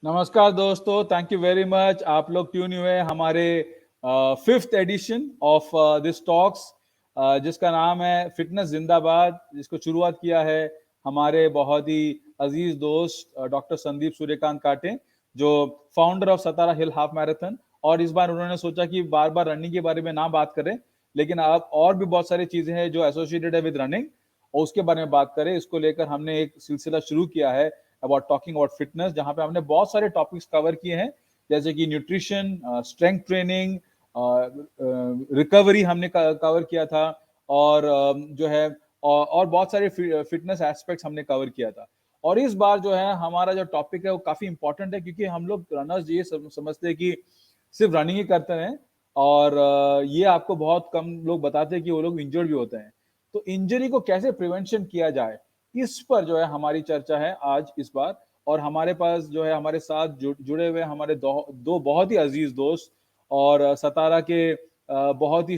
नमस्कार दोस्तों, thank you very much. आप लोग ट्यून हुए हमारे 5th addition of this talks, जिसका नाम है फिटनेस जिंदाबाद, जिसको शुरुआत किया है हमारे बहुत ही अजीज दोस्त डॉक्टर संदीप सूर्यकांत काटे, जो founder of Satara hill half marathon. और इस बार उन्होंने सोचा कि बार बार रनिंग के बारे में ना बात करें, लेकिन अब और भी बहुत सारी चीजें हैं जो एसोसिएटेड है विद रनिंग, और उसके बारे में बात करें। इसको लेकर हमने एक सिलसिला शुरू किया है अबाउट टॉकिंग अबाउट फिटनेस, जहां पे हमने बहुत सारे टॉपिक्स कवर किए हैं, जैसे कि न्यूट्रिशन, स्ट्रेंथ ट्रेनिंग, रिकवरी हमने कवर किया था, और जो है और बहुत सारे फिटनेस एस्पेक्ट्स हमने कवर किया था। और इस बार जो है हमारा जो टॉपिक है वो काफी इंपॉर्टेंट है, क्योंकि हम लोग रनर्स ये समझते हैं कि सिर्फ रनिंग ही करते हैं, और ये आपको बहुत कम लोग बताते हैं कि वो लोग इंजर्ड भी होते हैं। तो इंजरी को कैसे प्रिवेंशन किया जाए, इस पर जो है हमारी चर्चा है आज इस बार। और हमारे पास जो है हमारे साथ जुड़े हुए हमारे दो बहुत ही अजीज दोस्त, और सतारा के बहुत ही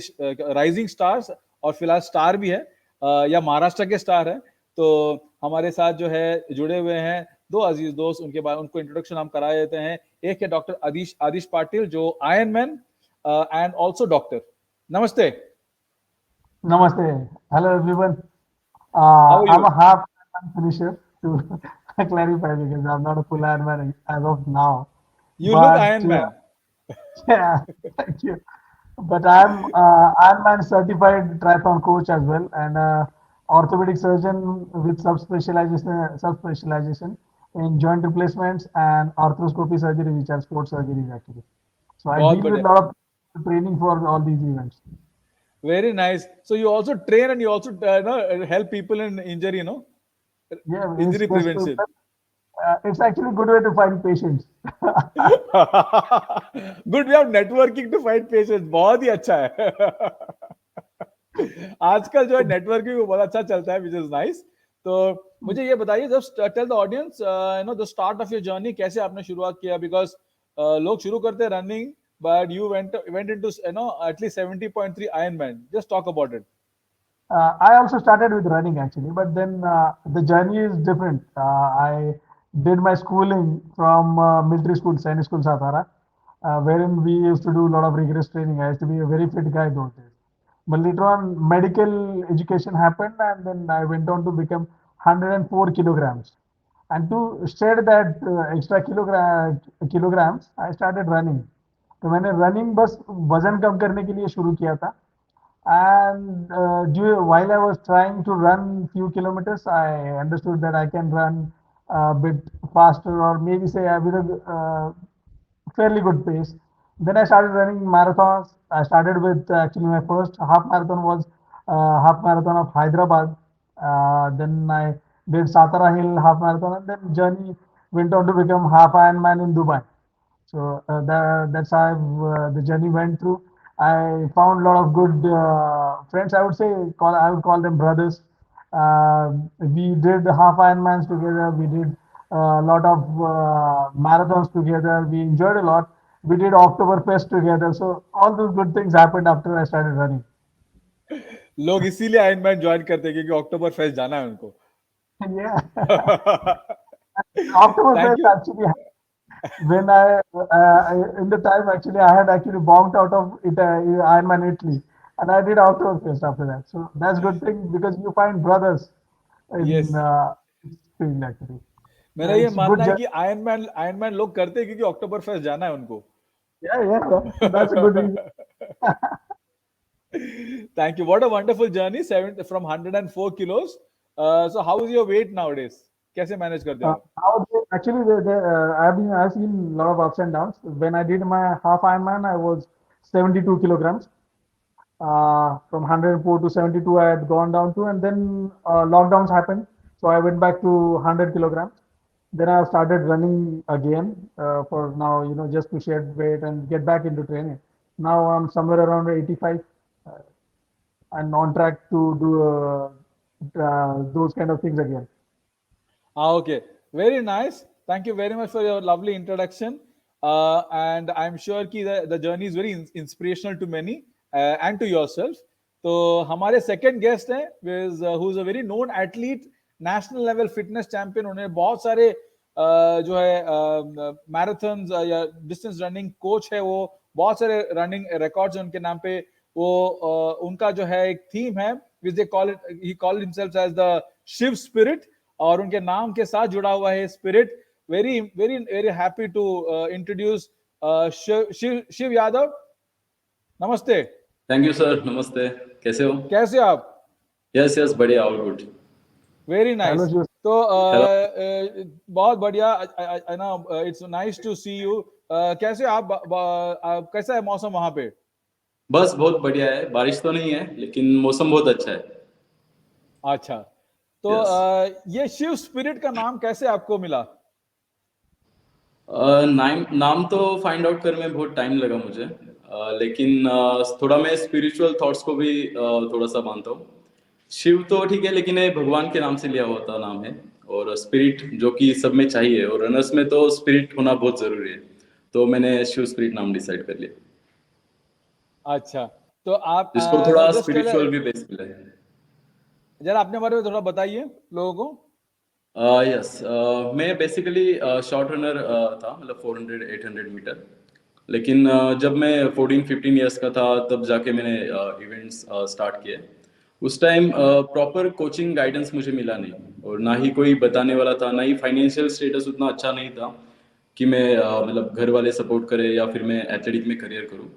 राइजिंग स्टार्स, और फिलहाल स्टार भी है, या महाराष्ट्र के स्टार है। तो हमारे साथ जो है जुड़े हुए हैं दो अजीज दोस्त, उनको इंट्रोडक्शन हम करा देते हैं। एक है डॉक्टर आदिश पाटिल, जो iron man and also doctor. नमस्ते। Namaste. Hello everyone. How are I'm you? a half finisher to clarify because I'm not a full Ironman as of now. You look But Iron Man. yeah, thank you. But I'm Ironman certified triathlon coach as well and orthopedic surgeon with subspecialization in joint replacements and arthroscopy surgery, which are sports surgeries actually. So I बहुत deal with बढ़िया। a lot of training for all these events. Very nice. So you also train and you also help people in injury, Yeah, it's injury just prevention. it's actually a good way to find patients. Good, we are networking to find patient, बहुत ही अच्छा है। आजकल जो है networking बहुत अच्छा चलता है, विच इज नाइस। तो मुझे ये बताइए, जब tell the audience the start of your journey, कैसे आपने शुरुआत किया? बिकॉज लोग शुरू करते हैं running, but you went into at least 70.3 iron man. Just talk about it. I also started with running actually, but then the journey is different. I did my schooling from military school, Sainik School, Satara, wherein we used to do a lot of rigorous training. I used to be a very fit guy those days. But later on, medical education happened, and then I went on to become 104 kilograms. And to shed that extra kilograms, I started running. तो मैंने running बस वजन कम करने के लिए शुरू किया था. And while I was trying to run few kilometers, I understood that I can run a bit faster, or maybe say with a fairly good pace. Then I started running marathons. I started with actually my first half marathon was half marathon of Hyderabad. Then I did Satara Hill half marathon, and then journey went on to become half Ironman in Dubai. So that's how the journey went through. I found a lot of good friends. I would call them brothers. We did half Ironmans together. We did a lot of marathons together. We enjoyed a lot. We did Oktoberfest together. So all those good things happened after I started running. लोग इसीलिए iron man join करते हैं, क्योंकि अक्टूबर fest जाना है उनको। Yeah, Oktoberfest thank you. actually when in the time actually I had actually bombed out of it, Ironman Italy, and I did Oktoberfest after that. So that's good thing because you find brothers in yes, field actually. So मेरा ये it's good मानना है journey. कि iron man लोग करते हैं क्योंकि अक्टूबर fest जाना है उनको। Yeah. That's a good reason. Thank you. What a wonderful journey, from 104 kilos. So how is your weight nowadays? कैसे मैनेज करते हो आप? Actually, I've seen a lot of ups and downs. When I did my half Ironman, I was 72 kilograms. From 104 to 72, I had gone down to, and then lockdowns happened. So I went back to 100 kilograms. Then I started running again for now, just to shed weight and get back into training. Now I'm somewhere around 85 uh, and on track to do those kind of things again. Okay. Very nice. Thank you very much for your lovely introduction. And I'm sure कि the journey is very inspirational to many, and to yourself. तो हमारे second guest हैं, who's a very known athlete, national level fitness champion. उन्होंने बहुत सारे जो है marathon या डिस्टेंस रनिंग कोच है, वो बहुत सारे रनिंग रिकॉर्ड्स उनके नाम पे। वो उनका जो है एक थीम है which they call it, he called himself as the Shiv spirit, और उनके नाम के साथ जुड़ा हुआ है spirit. Very very very happy to introduce Shiv Yadav. नमस्ते। थैंक यू सर, नमस्ते। कैसे हो? कैसे हो आप? यस यस, बढ़िया, all good. Very nice. Hello, Shiv. तो बहुत बढ़िया। ना it's nice to see you. कैसे हो आप? कैसा है मौसम वहां पे? बस बहुत बढ़िया है, बारिश तो नहीं है लेकिन मौसम बहुत अच्छा है। अच्छा, तो Yes. ये शिव स्पिरिट का नाम कैसे आपको मिला? नाम तो फाइंड आउट करने में बहुत टाइम लगा मुझे, लेकिन थोड़ा मैं स्पिरिचुअल थॉट्स को भी थोड़ा सा मानता हूँ। शिव तो ठीक है, लेकिन ये भगवान के नाम से लिया हुआ था नाम है, और स्पिरिट जो कि सब में चाहिए, और रनर्स में तो स्पिरिट होना बहुत जरूरी है, तो मैंने शिव स्पिरिट नाम डिसाइड कर लिया, अच्छा, तो आप जिसको थोड़ा जस्ट स्पिरिचुअल भी बेस मिला है। जरा अपने बारे में थोड़ा बताइए लोगों को। यस, मैं बेसिकली शॉर्ट रनर था, मतलब 400 800 मीटर। लेकिन जब मैं 14-15 ईयर्स का था तब जाके मैंने इवेंट्स स्टार्ट किए। उस टाइम प्रॉपर कोचिंग गाइडेंस मुझे मिला नहीं, और ना ही कोई बताने वाला था, ना ही फाइनेंशियल स्टेटस उतना अच्छा नहीं था कि मैं मतलब घर वाले सपोर्ट करें या फिर मैं एथलेटिक में करियर करूँ।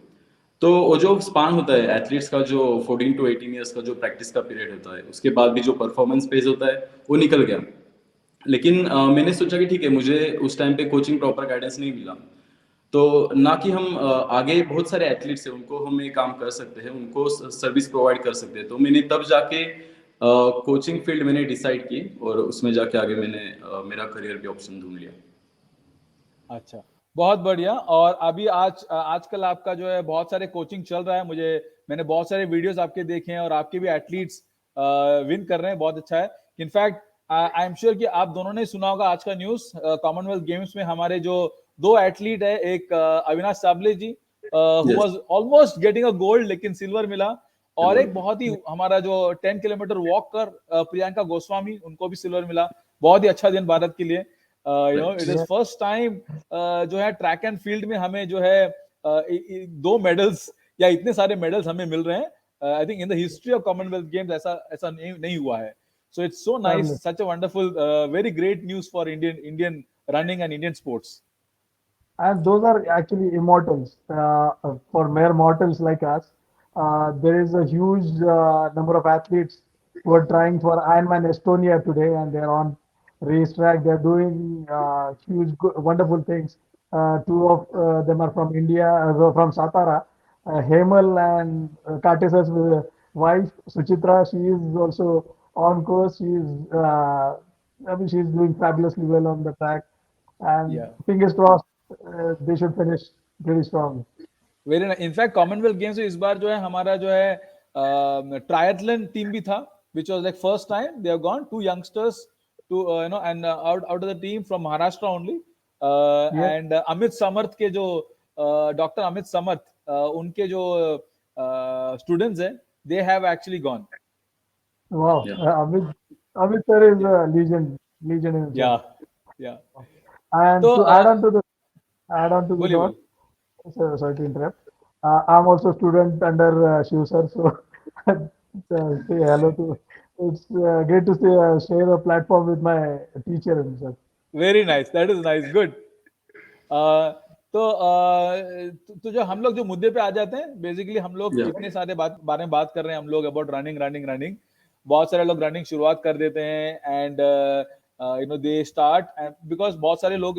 तो वो जो स्पान होता है एथलीट्स का, जो 14 to 18 ईयर्स का जो प्रैक्टिस का पीरियड होता है, उसके बाद भी जो परफॉर्मेंस फेज होता है वो निकल गया। लेकिन मैंने सोचा कि ठीक है, मुझे उस टाइम पे कोचिंग प्रॉपर गाइडेंस नहीं मिला, तो ना कि हम आगे बहुत सारे एथलीट्स हैं उनको हम ये काम कर सकते हैं, उनको सर्विस प्रोवाइड कर सकते हैं, तो मैंने तब जाके कोचिंग फील्ड मैंने डिसाइड की, और उसमें जाके आगे मैंने मेरा करियर भी ऑप्शन ढूंढ लिया। अच्छा, बहुत बढ़िया। और अभी आजकल आपका जो है बहुत सारे कोचिंग चल रहा है, मैंने बहुत सारे वीडियोस आपके देखे हैं, और आपके भी एथलीट्स विन कर रहे हैं, बहुत अच्छा है। इनफैक्ट आई एम श्योर कि आप दोनों ने सुना होगा आज का न्यूज, कॉमनवेल्थ गेम्स में हमारे जो दो एथलीट है, एक Avinash Sable ji who Yes. Was almost getting a gold लेकिन सिल्वर मिला, और एक Silver. बहुत ही हमारा जो 10 किलोमीटर वॉक कर प्रियंका गोस्वामी, उनको भी सिल्वर मिला। बहुत ही अच्छा दिन भारत के लिए। It is Yeah. First time जो है ट्रैक एंड फील्ड में हमें जो है दो मेडल्स या इतने सारे मेडल्स हमें मिल रहे हैं। I think in the history of Commonwealth games ऐसा ऐसा नहीं हुआ है। So it's so nice, Fabulous. Such a wonderful, very great news for Indian running and Indian sports. And those are actually immortals for mere mortals like us. There is a huge number of athletes who are trying for Ironman Estonia today, and they're on racetrack. They're doing huge, wonderful things. Two of them are from India, from Satara. Hemal and Kartis's wife Suchitra. She is also on course. I mean, she's doing fabulously well on the track. And Yeah, fingers crossed, they should finish pretty strong. Very nice. In fact Commonwealth games में इस बार जो है हमारा जो है triathlon team भी था, which was like first time they have gone two youngsters to and out of the team from Maharashtra only, Yeah. and Amit समर्थ के जो डॉक्टर अमित समर्थ, उनके जो स्टूडेंट्स हैं, they have actually gone. Wow. Yeah. Amit sir is Yeah, a legend in himself. yeah, yeah. And तो to add on to the बोलिए note, बोलिए। sorry to interrupt. I'm also a student under Shiv sir, so say hello to. It's great to share a platform with my teacher himself. Very nice, that is nice, good. तो जो हम लोग जो मुद्दे पे आ जाते हैं, बेसिकली हम लोग Yeah. इतने सारे बारे में बात कर रहे हैं हम लोग अबाउट रनिंग रनिंग रनिंग। बहुत सारे लोग रनिंग शुरुआत कर देते हैं, एंड दे स्टार्ट, बिकॉज बहुत सारे लोग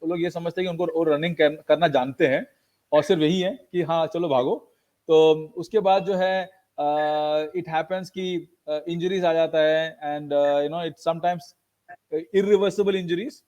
लोग ये समझते हैं कि उनको रनिंग करना जानते हैं, और सिर्फ यही है कि हाँ चलो भागो। तो उसके बाद जो है इट हैपेंस कि इंजरीज आ जाता है, and it sometimes irreversible injuries.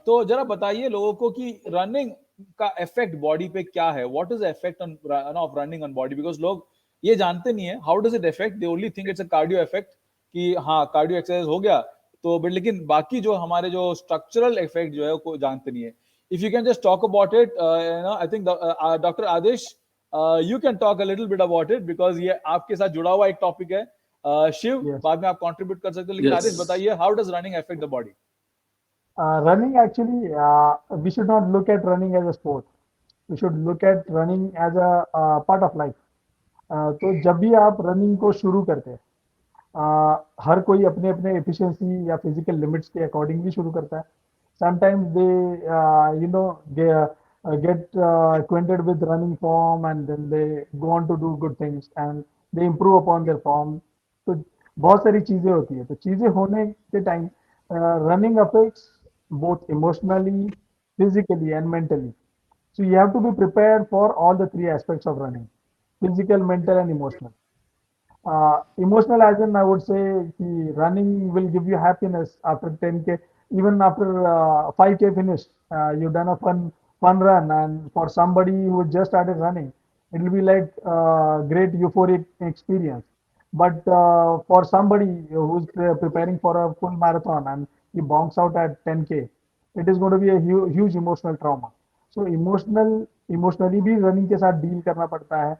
तो जरा बताइए लोगों को कि रनिंग का इफेक्ट बॉडी पे क्या है, what is the effect on off running on body, because लोग ये जानते नहीं है how does it effect, they only think it's a cardio effect, कि हाँ कार्डियो एक्सरसाइज हो गया तो, बट लेकिन बाकी जो हमारे जो स्ट्रक्चरल इफेक्ट जो है वो जानते नहीं है। If you can just talk about it, I think doctor Adesh, you can talk a little bit about it, because ये आपके साथ जुड़ा हुआ एक टॉपिक है। शिव, Yes. बाद में आप कंट्रीब्यूट कर सकते हो, लेकिन आदेश Yes. बताइए how does running affect the body. Running actually, we should not look at running as a sport. We should look at running as a part of life. तो जब भी आप रनिंग को शुरू करते हैं, हर कोई अपने अपने एफिशिएंसी या फिजिकल लिमिट्स के अकॉर्डिंगली शुरू करता है. Sometimes they get acquainted with running form and then they go on to do good things and they improve upon their form. तो बहुत सारी चीजें होती है. तो चीजें होने के time running affects both emotionally, physically and mentally. So you have to be prepared for all the three aspects of running: physical, mental, and emotional. Emotional as in I would say the running will give you happiness after 10K, even after 5K finish. You've done a fun run, and for somebody who just started running, it will be like great euphoric experience. But for somebody who's preparing for a full marathon and he bonks out at 10K, it is going to be a huge emotional trauma. So emotionally भी running के साथ deal करना पड़ता है.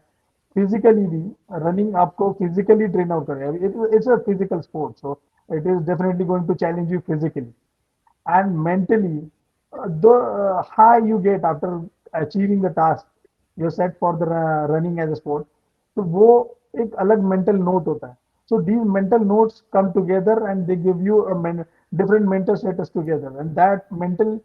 Physically भी running आपको physically train out करेगा. It's a physical sport, so it is definitely going to challenge you physically and mentally. The high you get after achieving the task you're set for the running as a sport, तो वो एक अलग mental note होता है. So these mental notes come together and they give you a different mental status together, and that mental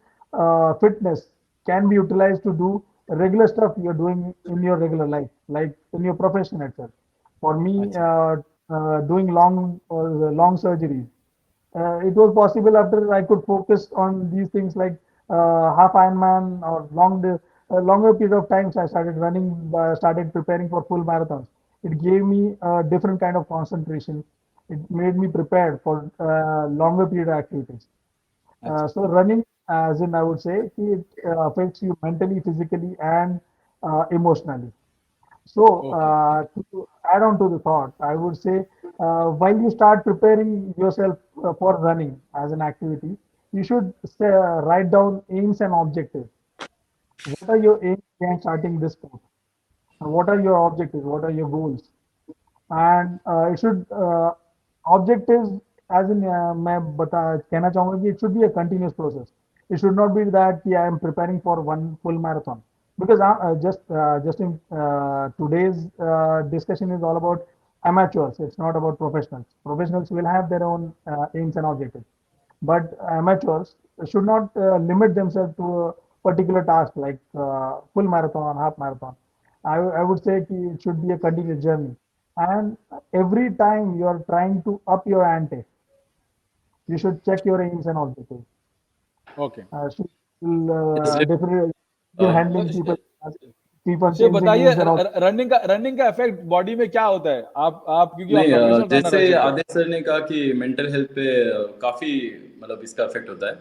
fitness can be utilized to do regular stuff you're doing in your regular life, like in your profession itself. For me, अच्छा. doing long surgeries, it was possible after I could focus on these things like half Ironman or longer period of times. I started running, started preparing for full marathons. It gave me a different kind of concentration. It made me prepared for longer period activities. अच्छा. So running, as in I would say, it affects you mentally, physically, and emotionally. So, Okay. to add on to the thought, I would say while you start preparing yourself for running as an activity, you should write down aims and objectives. What are your aims when starting this sport? What are your objectives? What are your goals? And it should objectives as in मैं बता कहना चाहूंगा कि it should be a continuous process. It should not be that I am preparing for one full marathon, because just in today's discussion is all about amateurs. It's not about professionals. Professionals will have their own aims and objectives, but amateurs should not limit themselves to a particular task like full marathon, half marathon. I would say it should be a continuous journey. And every time you are trying to up your ante, you should check your aims and objectives. Okay. Should Yes, definitely you're uh, handling people, keep on से changing बताइए aims and objectives. Running का effect body में क्या होता है? आप क्योंकि आप नहीं, प्रोफेशनल रनर जैसे रह चुके हैं. आदित्य सर ने कहा कि मेंटल हेल्थ पे काफी मतलब इसका इफेक्ट होता है.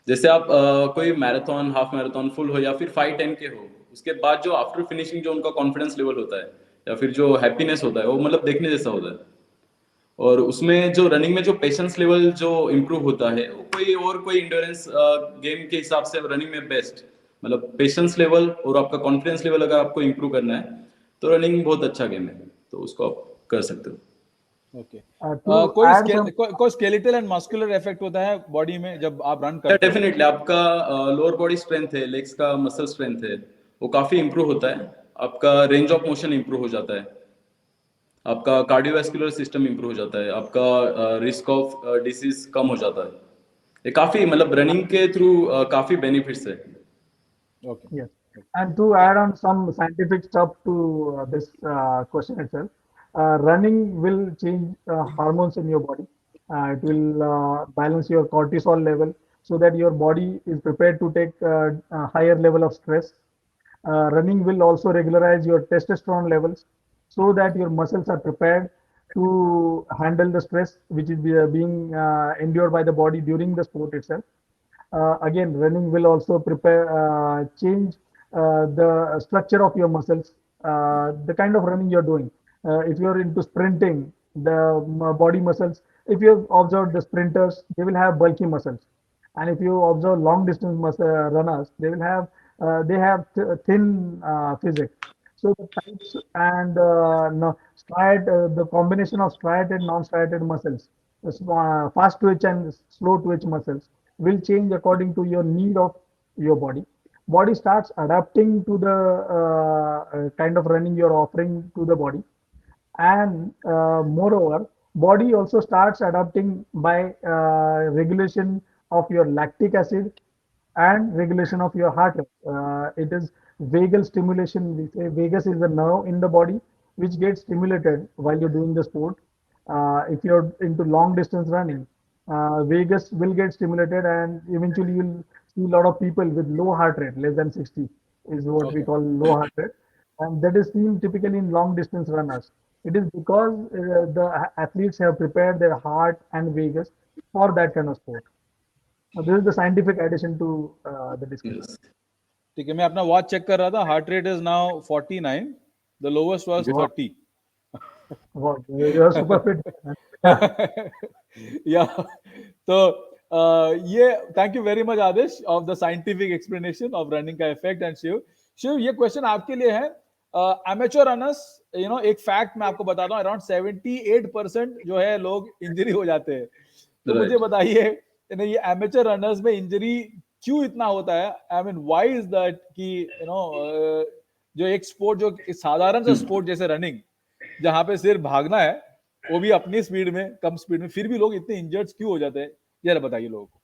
जैसे आप कोई मैराथन, हाफ मैराथन, फुल हो या फिर 5-10 के हो, उसके बाद जो आफ्टर फिनिशिंग जो उनका कॉन्फिडेंस लेवल होता है या फिर जो हैप्पीनेस होता है वो मतलब देखने जैसा होता है. और उसमें जो रनिंग में जो पेशेंस लेवल जो इम्प्रूव होता है वो कोई इंडोरेंस गेम के हिसाब से रनिंग में बेस्ट मतलब पेशेंस लेवल और आपका कॉन्फिडेंस लेवल अगर आपको इम्प्रूव करना है तो रनिंग बहुत अच्छा गेम है, तो उसको आप कर सकते हो. ओके. To add some, कोई स्केलेटल एंड मस्कुलर इफेक्ट होता है बॉडी में जब आप रन या करते हो? डेफिनेटली आपका लोअर बॉडी स्ट्रेंथ है, लेग्स का मसल स्ट्रेंथ है, वो काफी इम्प्रूव होता है. आपका रेंज ऑफ मोशन इम्प्रूव हो जाता है, आपका कार्डियोवैस्कुलर सिस्टम इम्प्रूव हो जाता है, आपका रिस्क ऑफ डिसीज कम हो जाता है. ये काफी मतलब रनिंग के थ्रू काफी बेनिफिट्स है. Okay. yes. And to add on some scientific stuff to this question itself, running will change hormones in your body. It will balance your cortisol level so that your body is prepared to take a higher level of stress. Running will also regularize your testosterone levels so that your muscles are prepared to handle the stress which is being endured by the body during the sport itself. Again, running will also change the structure of your muscles, the kind of running you're doing. If you're into sprinting, the body muscles, if you've observed the sprinters, they will have bulky muscles. And if you observe long distance runners, they have thin physique. So the types and no, the combination of striated, non-striated muscles, fast twitch and slow twitch muscles, will change according to your need of your body. Body starts adapting to the kind of running you're offering to the body, and moreover, body also starts adapting by regulation of your lactic acid and regulation of your heart rate. It is vagal stimulation. We say vagus is the nerve in the body which gets stimulated while you're doing the sport. If you're into long distance running, vagus will get stimulated, and eventually you'll see a lot of people with low heart rate, less than 60 is what we Okay. call low heart rate, and that is seen typically in long distance runners. It is because the athletes have prepared their heart and vagus for that kind of sport. Now, this is the scientific addition to the discussion. Yes. ठीक है, मैं अपना watch check कर रहा था, heart rate is now 49, the lowest was Wow, 30. wow, you are super fit. या तो ये thank you very much Adish of the scientific explanation of running का इफेक्ट. एंड शिव, शिव ये क्वेश्चन आपके लिए है. एमेच्योर रनर्स, यू नो, एक fact मैं आपको बताता हूँ, अराउंड 78% जो है लोग इंजरी हो जाते हैं. तो मुझे Right. बताइए, ये एमेच्योर रनर्स में इंजरी क्यों इतना होता है? I mean why is that कि यू नो जो एक स्पोर्ट, जो एक साधारण सा स्पोर्ट जैसे रनिंग, जहां पे सिर्फ भागना है, वो भी अपनी स्पीड में, कम स्पीड में, फिर भी लोग इतने इंजर्ड क्यों हो जाते हैं? जरा बताइए लोगों को.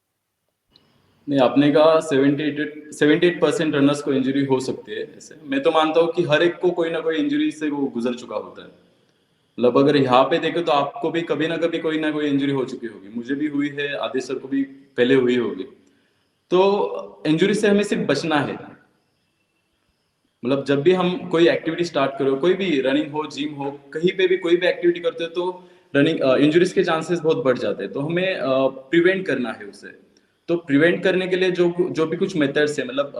नहीं, आपने कहा 78% रनर्स को इंजरी हो सकती है. ऐसे मैं तो मानता हूँ कि हर एक को कोई ना कोई इंजरी से वो गुजर चुका होता है. मतलब अगर यहाँ पे देखें तो आपको भी कभी ना कभी कोई ना कोई इंजरी हो चुकी होगी. मुझे भी हुई है, आदित्य सर को भी पहले हुई होगी. तो इंजरी से हमें सिर्फ बचना है. मतलब जब भी हम कोई एक्टिविटी स्टार्ट करो, कोई भी रनिंग हो, जिम हो, कहीं पे भी कोई भी एक्टिविटी करते हो, तो रनिंग इंजरीज के चांसेस बहुत बढ़ जाते हैं. तो हमें प्रिवेंट करना है उसे. तो प्रिवेंट करने के लिए जो जो भी कुछ मेथड्स है, मतलब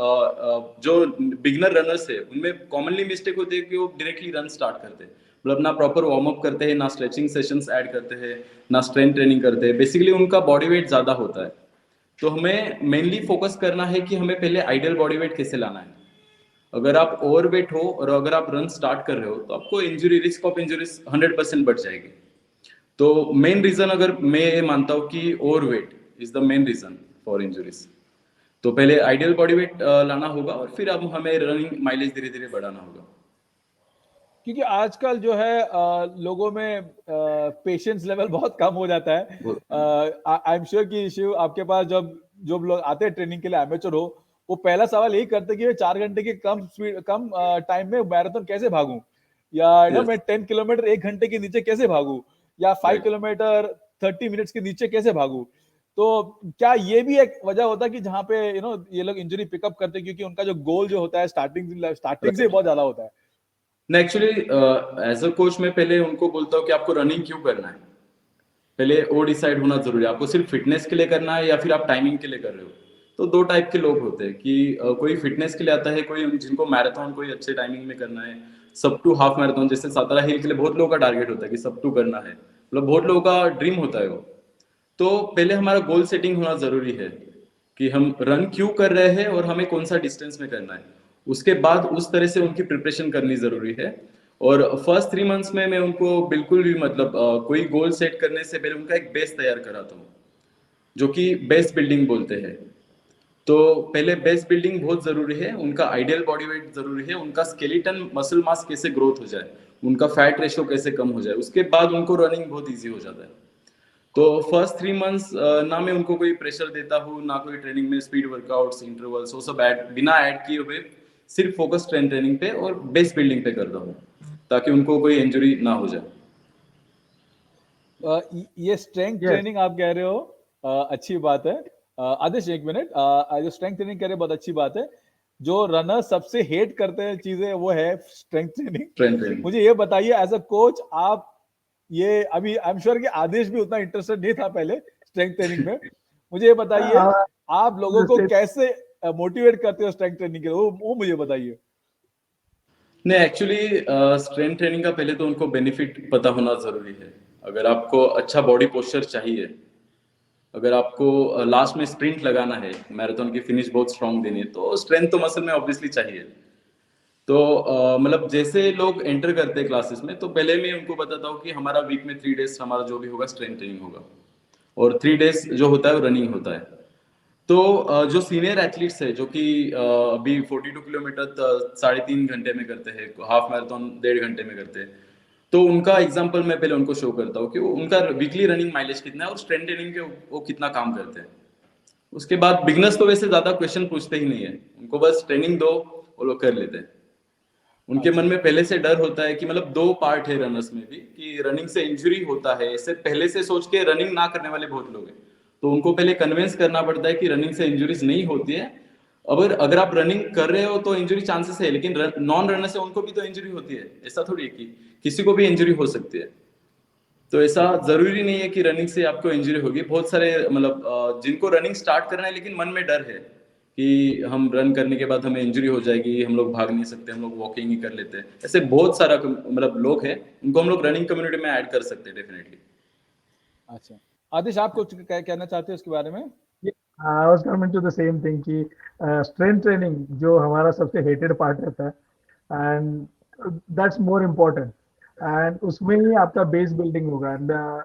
जो बिगिनर रनर्स है उनमें कॉमनली मिस्टेक होती है कि वो डायरेक्टली रन स्टार्ट करते हैं. मतलब ना प्रॉपर वार्म अप करते हैं, ना स्ट्रेचिंग सेशंस ऐड करते हैं, ना स्ट्रेंथ ट्रेनिंग करते हैं. बेसिकली उनका बॉडी वेट ज्यादा होता है. तो हमें मेनली फोकस करना है कि हमें पहले आइडियल बॉडी वेट कैसे लाना है. अगर आप ओवरवेट हो और अगर आप रन स्टार्ट कर रहे हो, तो आपको इंजरी, रिस्क ऑफ इंजरीज 100% बढ़ जाएगी. तो मेन रीजन, अगर मैं ये मानता हूँ कि overweight is the main reason for injuries. तो पहले आइडियल बॉडी वेट लाना होगा और फिर अब हमें रनिंग माइलेज धीरे धीरे बढ़ाना होगा. क्योंकि आजकल जो है लोगों में पेशेंस लेवल बहुत कम हो जाता है. आई एम श्योर कि शिव, आपके पास जब जो लोग आते हैं ट्रेनिंग के लिए, एमेच्योर हो, वो पहला सवाल यही करते हैं कि 4 घंटे के कम स्पीड, कम टाइम में मैराथन कैसे भागूं, या ना मैं 10 किलोमीटर 1 घंटे के नीचे कैसे भागूं, या 5 किलोमीटर 30 मिनट्स के नीचे कैसे भागूं. तो क्या ये भी एक वजह होता है कि जहाँ पे यू नो ये लोग इंजरी पिकअप करते हैं, क्योंकि उनका जो गोल जो होता है स्टार्टिंग से बहुत ज्यादा होता है? नहीं, एक्चुअली एज अ कोच मैं पहले उनको बोलता हूँ कि आपको रनिंग क्यों करना है. पहले वो डिसाइड होना जरूरी है. आपको सिर्फ फिटनेस के लिए करना है या फिर आप टाइमिंग के लिए कर रहे हो. तो दो टाइप के लोग होते हैं कि कोई फिटनेस के लिए आता है, कोई जिनको मैराथन कोई अच्छे टाइमिंग में करना है, सब टू हाफ मैराथन. जैसे सातारा हिल के लिए बहुत लोगों का टारगेट होता है कि सब टू करना है, मतलब बहुत लोगों का ड्रीम होता है वो. तो पहले हमारा गोल सेटिंग होना जरूरी है कि हम रन क्यों कर रहे हैं और हमें कौन सा डिस्टेंस में करना है. उसके बाद उस तरह से उनकी प्रिपरेशन करनी जरूरी है. और फर्स्ट 3 मंथ्स में मैं उनको बिल्कुल भी, मतलब कोई गोल सेट करने से पहले उनका एक बेस तैयार कराता हूँ, जो कि बेस बिल्डिंग बोलते हैं. तो पहले बेस बिल्डिंग बहुत जरूरी है. उनका आइडियल बॉडी वेट जरूरी है. उनका स्केलेटन मसल मास कैसे ग्रोथ हो जाए, उनका फैट रेशियो कैसे कम हो जाए, उसके बाद उनको रनिंग बहुत ईजी हो जाता है. तो फर्स्ट 3 मंथ्स ना मैं उनको कोई प्रेशर देता हूँ, ना कोई ट्रेनिंग में स्पीड वर्कआउट्स, इंटरवल्स, वो सब बिना ऐड किए हुए सिर्फ फोकस स्ट्रेंथ ट्रेनिंग पे और बेस बिल्डिंग पे करता हूँ, ताकि उनको कोई इंजरी ना हो जाए. ये स्ट्रेंथ Yes. ट्रेनिंग आप कह रहे हो, अच्छी बात है. आदिश, एक मिनट, जो स्ट्रेंथ ट्रेनिंग कह रहे हो बहुत अच्छी बात है. जो रनर सबसे हेट करते हैं चीजें, वो है स्ट्रेंथ ट्रेनिंग. Strength training. मुझे ये बताइए, एज अ कोच, आप ये अभी, आई एम श्योर कि आदेश भी उतना इंटरेस्टेड नहीं था पहले स्ट्रेंथ ट्रेनिंग में. मुझे ये बताइए, Uh, आप लोगों को Same. कैसे मोटिवेट करते हो स्ट्रेंथ ट्रेनिंग के लिए, वो मुझे बताइए. नहीं, एक्चुअली स्ट्रेंथ ट्रेनिंग का पहले तो उनको बेनिफिट पता होना जरूरी है. अगर आपको अच्छा बॉडी पोस्चर चाहिए, अगर आपको लास्ट में स्प्रिंट लगाना है, मैराथन की फिनिश बहुत स्ट्रांग देनी है, तो स्ट्रेंथ तो मसल में ऑब्वियसली चाहिए. तो मतलब जैसे लोग एंटर करते हैं क्लासेस में, तो पहले मैं उनको बताता हूँ कि हमारा वीक में 3 डेज हमारा जो भी होगा स्ट्रेंथ ट्रेनिंग होगा, और 3 डेज जो होता है वो रनिंग होता है. तो जो सीनियर एथलीट्स है जो कि अभी 42 किलोमीटर 3.5 घंटे में करते हैं, हाफ मैराथन 1.5 घंटे में करते हैं, तो उनका एग्जांपल मैं पहले उनको शो करता हूँ कि उनका वीकली रनिंग माइलेज कितना है और स्ट्रेंथ ट्रेनिंग के वो कितना काम करते हैं। उसके बाद बिगनर्स तो वैसे ज्यादा क्वेश्चन पूछते ही नहीं है, उनको बस ट्रेनिंग दो, वो लोग कर लेते हैं। उनके मन में पहले से डर होता है कि मतलब दो पार्ट है रनर्स में भी कि रनिंग से इंजरी होता है, इससे पहले से सोच के रनिंग ना करने वाले बहुत लोग हैं। तो उनको पहले कन्विंस करना पड़ता है कि रनिंग से इंजरीज नहीं होती है। अगर आप रनिंग कर रहे हो तो इंजरी चांसेस है, लेकिन नॉन रनर से उनको भी तो इंजरी होती है, ऐसा थोड़ी है कि किसी को भी इंजरी हो सकती है। तो ऐसा जरूरी नहीं है कि रनिंग से आपको इंजरी होगी। बहुत सारे मतलब जिनको रनिंग स्टार्ट करना है लेकिन मन में डर है कि हम रन करने के बाद हमें इंजरी हो जाएगी, हम लोग भाग नहीं सकते, हम लोग वॉकिंग ही कर लेते हैं, ऐसे बहुत सारा मतलब लोग हैं, उनको हम लोग रनिंग कम्युनिटी में ऐड कर सकते हैं डेफिनेटली। अच्छा, आदिश आप कुछ कहना चाहते हो इसके बारे में? I was coming to the same thing कि स्ट्रेंथ ट्रेनिंग जो हमारा सबसे हेटेड पार्ट रहता है, and that's more important, and उसमें ही आपका बेस बिल्डिंग होगा।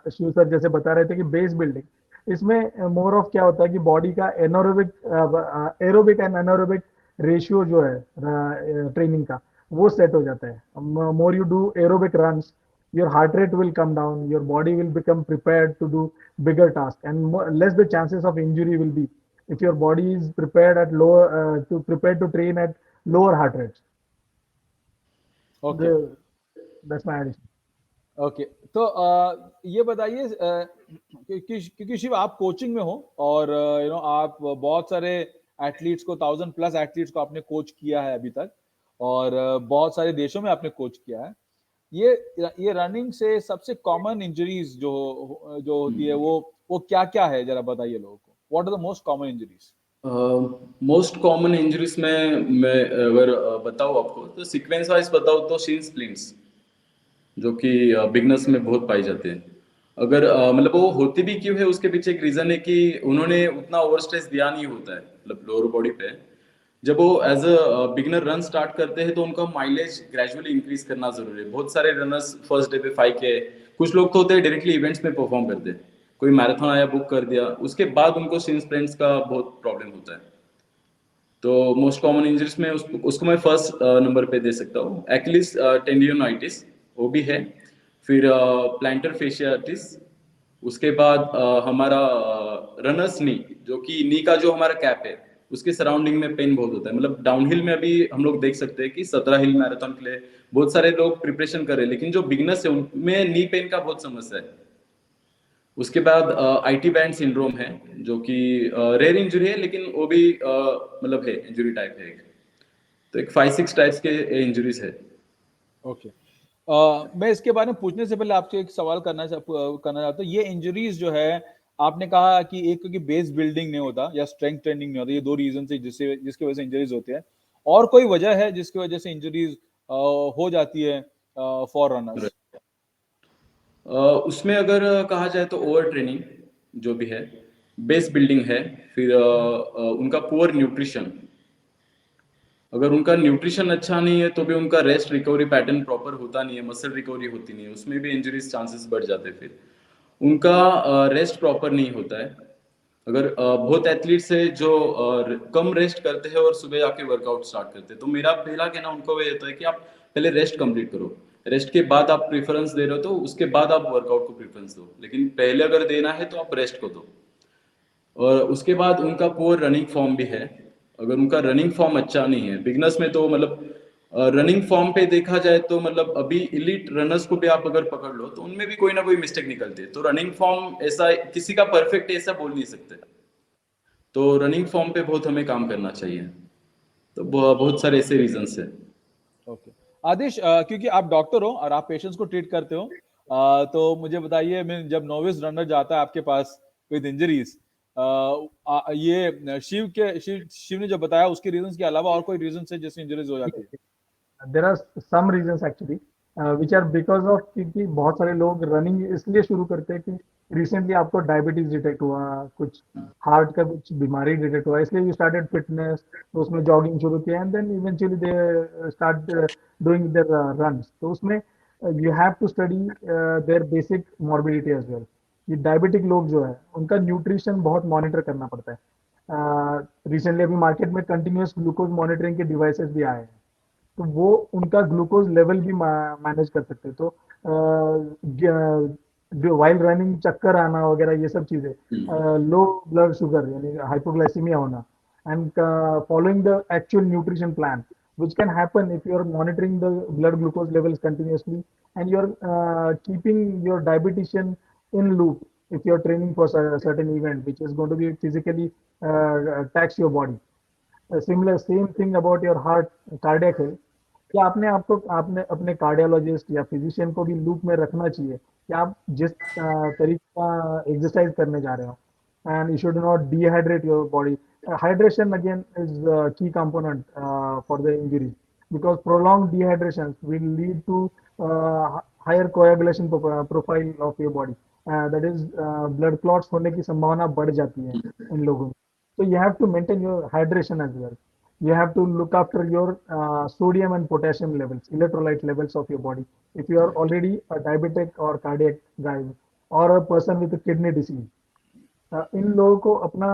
शिव सर जैसे बता रहे थे कि बेस बिल्डिंग इसमें मोर ऑफ क्या होता है कि बॉडी का एरोबिक एंड एनारोबिक रेशियो जो है ट्रेनिंग का वो सेट हो जाता है। More you do aerobic runs, your heart rate will come down, your body will become prepared to do bigger tasks, and less the chances of injury will be if your body is prepared at lower prepared to train at lower heart rates. Okay That's my addition. Okay, तो ये बताइए क्योंकि शिव आप coaching में हो और आप बहुत सारे एथलीट्स को 1000+ एथलीट्स को आपने कोच किया है अभी तक, और बहुत सारे देशों में आपने कोच किया है। ये रनिंग से सबसे कॉमन इंजरीज जो होती है वो क्या क्या है, जरा बताइए लोगों को। What are the most common injuries? Most common injuries में मैं अगर बताऊँ आपको तो सीक्वेंस वाइज बताऊँ तो शिन स्प्लिंट्स, जो कि बिगनर्स में बहुत पाई जाते हैं। अगर मतलब वो होती भी क्यों है, उसके पीछे एक रीजन है कि उन्होंने उतना ओवर स्ट्रेस दिया नहीं होता है मतलब लोअर बॉडी पे। जब वो as a beginner run start करते हैं तो उनका माइलेज ग्रेजुअली इंक्रीज करना जरूरी है। बहुत सारे रनर्स फर्स्ट डे पे 5K, कुछ लोग तो होते हैं डायरेक्टली इवेंट्स में परफॉर्म करते हैं, कोई मैराथन आया बुक कर दिया, उसके बाद उनको शिन स्प्लिंट्स का बहुत प्रॉब्लम होता है। तो मोस्ट कॉमन इंजरीज में उसको मैं फर्स्ट नंबर पे दे सकता हूँ। एक्लिस टेंडियोनाइटिस वो भी है, फिर प्लांटर फेशियाटिस, उसके बाद हमारा रनर्स नी, जो कि नी का जो हमारा कैप है उसके सराउंडिंग में पेन बहुत होता है। मतलब डाउनहिल में अभी हम लोग देख सकते हैं कि 17 हिल मैराथन के लिए बहुत सारे लोग प्रिपरेशन कर रहे हैं, लेकिन जो बिगनर्स है उनमें नी पेन का बहुत समस्या है। उसके बाद IT बैंड सिंड्रोम है, जो कि रेयर इंजरी है लेकिन वो भी मतलब है इंजरी टाइप है एक। तो एक 5-6 टाइप्स के इंजरीज है। ओके, मैं इसके बारे में पूछने से पहले आपसे एक सवाल करना चाहता हूँ। ये इंजरीज जो है, आपने कहा कि एक क्योंकि बेस बिल्डिंग नहीं होता या स्ट्रेंथ ट्रेनिंग नहीं होता, ये दो रीजन से जिसकी वजह से इंजरीज होती है, और कोई वजह है जिसकी वजह से इंजरीज हो जाती है फॉर रनर्स? उसमें अगर कहा जाए तो ओवर ट्रेनिंग जो भी है, बेस बिल्डिंग है, फिर उनका पुअर न्यूट्रिशन। अगर उनका न्यूट्रिशन अच्छा नहीं है तो भी उनका रेस्ट रिकवरी पैटर्न प्रॉपर होता नहीं है, मसल रिकवरी होती नहीं है, उसमें भी इंजरीज चांसेस बढ़ जाते हैं। फिर उनका रेस्ट प्रॉपर नहीं होता है। अगर बहुत एथलीट्स है जो कम रेस्ट करते हैं और सुबह आके वर्कआउट स्टार्ट करते हैं, तो मेरा पहला कहना उनको ये होता है कि आप पहले रेस्ट कंप्लीट करो, रेस्ट के बाद आप प्रेफरेंस दे रहे हो तो उसके बाद आप वर्कआउट को प्रेफरेंस दो, लेकिन पहले अगर देना है तो आप रेस्ट को दो। और उसके बाद उनका पुअर रनिंग फॉर्म भी है। अगर उनका रनिंग फॉर्म अच्छा नहीं है बिगनर्स में, तो मतलब रनिंग फॉर्म पे देखा जाए तो मतलब अभी इलीट रनर्स को भी आप अगर पकड़ लो तो उनमें भी कोई ना कोई मिस्टेक निकलती है। तो रनिंग फॉर्म ऐसा किसी का परफेक्ट है ऐसा बोल नहीं सकते। तो रनिंग फॉर्म पे बहुत हमें काम करना चाहिए। तो बहुत सारे ऐसे रीजंस है। ओके, आदिश, क्योंकि आप डॉक्टर हो और आप पेशेंट्स को ट्रीट करते हो, तो मुझे बताइए, मैं जब नोविस रनर जाता है आपके पास विद इंजरीज, ये शिव ने जो बताया उसके रीजंस के अलावा और कोई रीजन है जिससे इंजरीज हो जाती है? There are some reasons actually, which are because of क्योंकि बहुत सारे लोग रनिंग इसलिए शुरू करते हैं कि रिसेंटली आपको डायबिटीज डिटेक्ट हुआ, कुछ हार्ट का कुछ बीमारी डिटेक्ट हुआ, इसलिए यू स्टार्टेड फिटनेस, तो उसमें जॉगिंग शुरू किया, and then eventually they start doing their runs. तो उसमें you have to study their basic morbidity as well. ये डायबिटिक लोग जो है उनका न्यूट्रिशन बहुत मॉनिटर करना पड़ता है। रिसेंटली अभी मार्केट में कंटिन्यूअस ग्लूकोज मॉनिटरिंग के डिवाइसेस भी आए हैं, तो वो उनका ग्लूकोज लेवल भी मैनेज कर सकते हैं। तो जो वाइल रनिंग चक्कर आना वगैरह ये सब चीजें, लो ब्लड शुगर यानी हाइपोग्लाइसीमिया होना, and following the actual nutrition plan which can happen if you are monitoring the blood glucose levels continuously, and you are keeping your dietitian in loop if you are training for a certain event which is going to be physically tax your body. Similar same thing about your heart cardiac health, कि आपने अपने cardiologist या physician को भी loop में रखना चाहिए कि आप जिस तरीके का एक्सरसाइज करने जा रहे हो, and you should not dehydrate your body. Hydration again is a key component for the injury, because prolonged dehydration will lead to higher coagulation profile of your body. That is, blood clots होने की संभावना बढ़ जाती है इन लोगों में. So you have to maintain your hydration as well. You have to look after your sodium and potassium levels, electrolyte levels of your body. If you are already a diabetic or cardiac guy or a person with a kidney disease, इन लोगों को अपना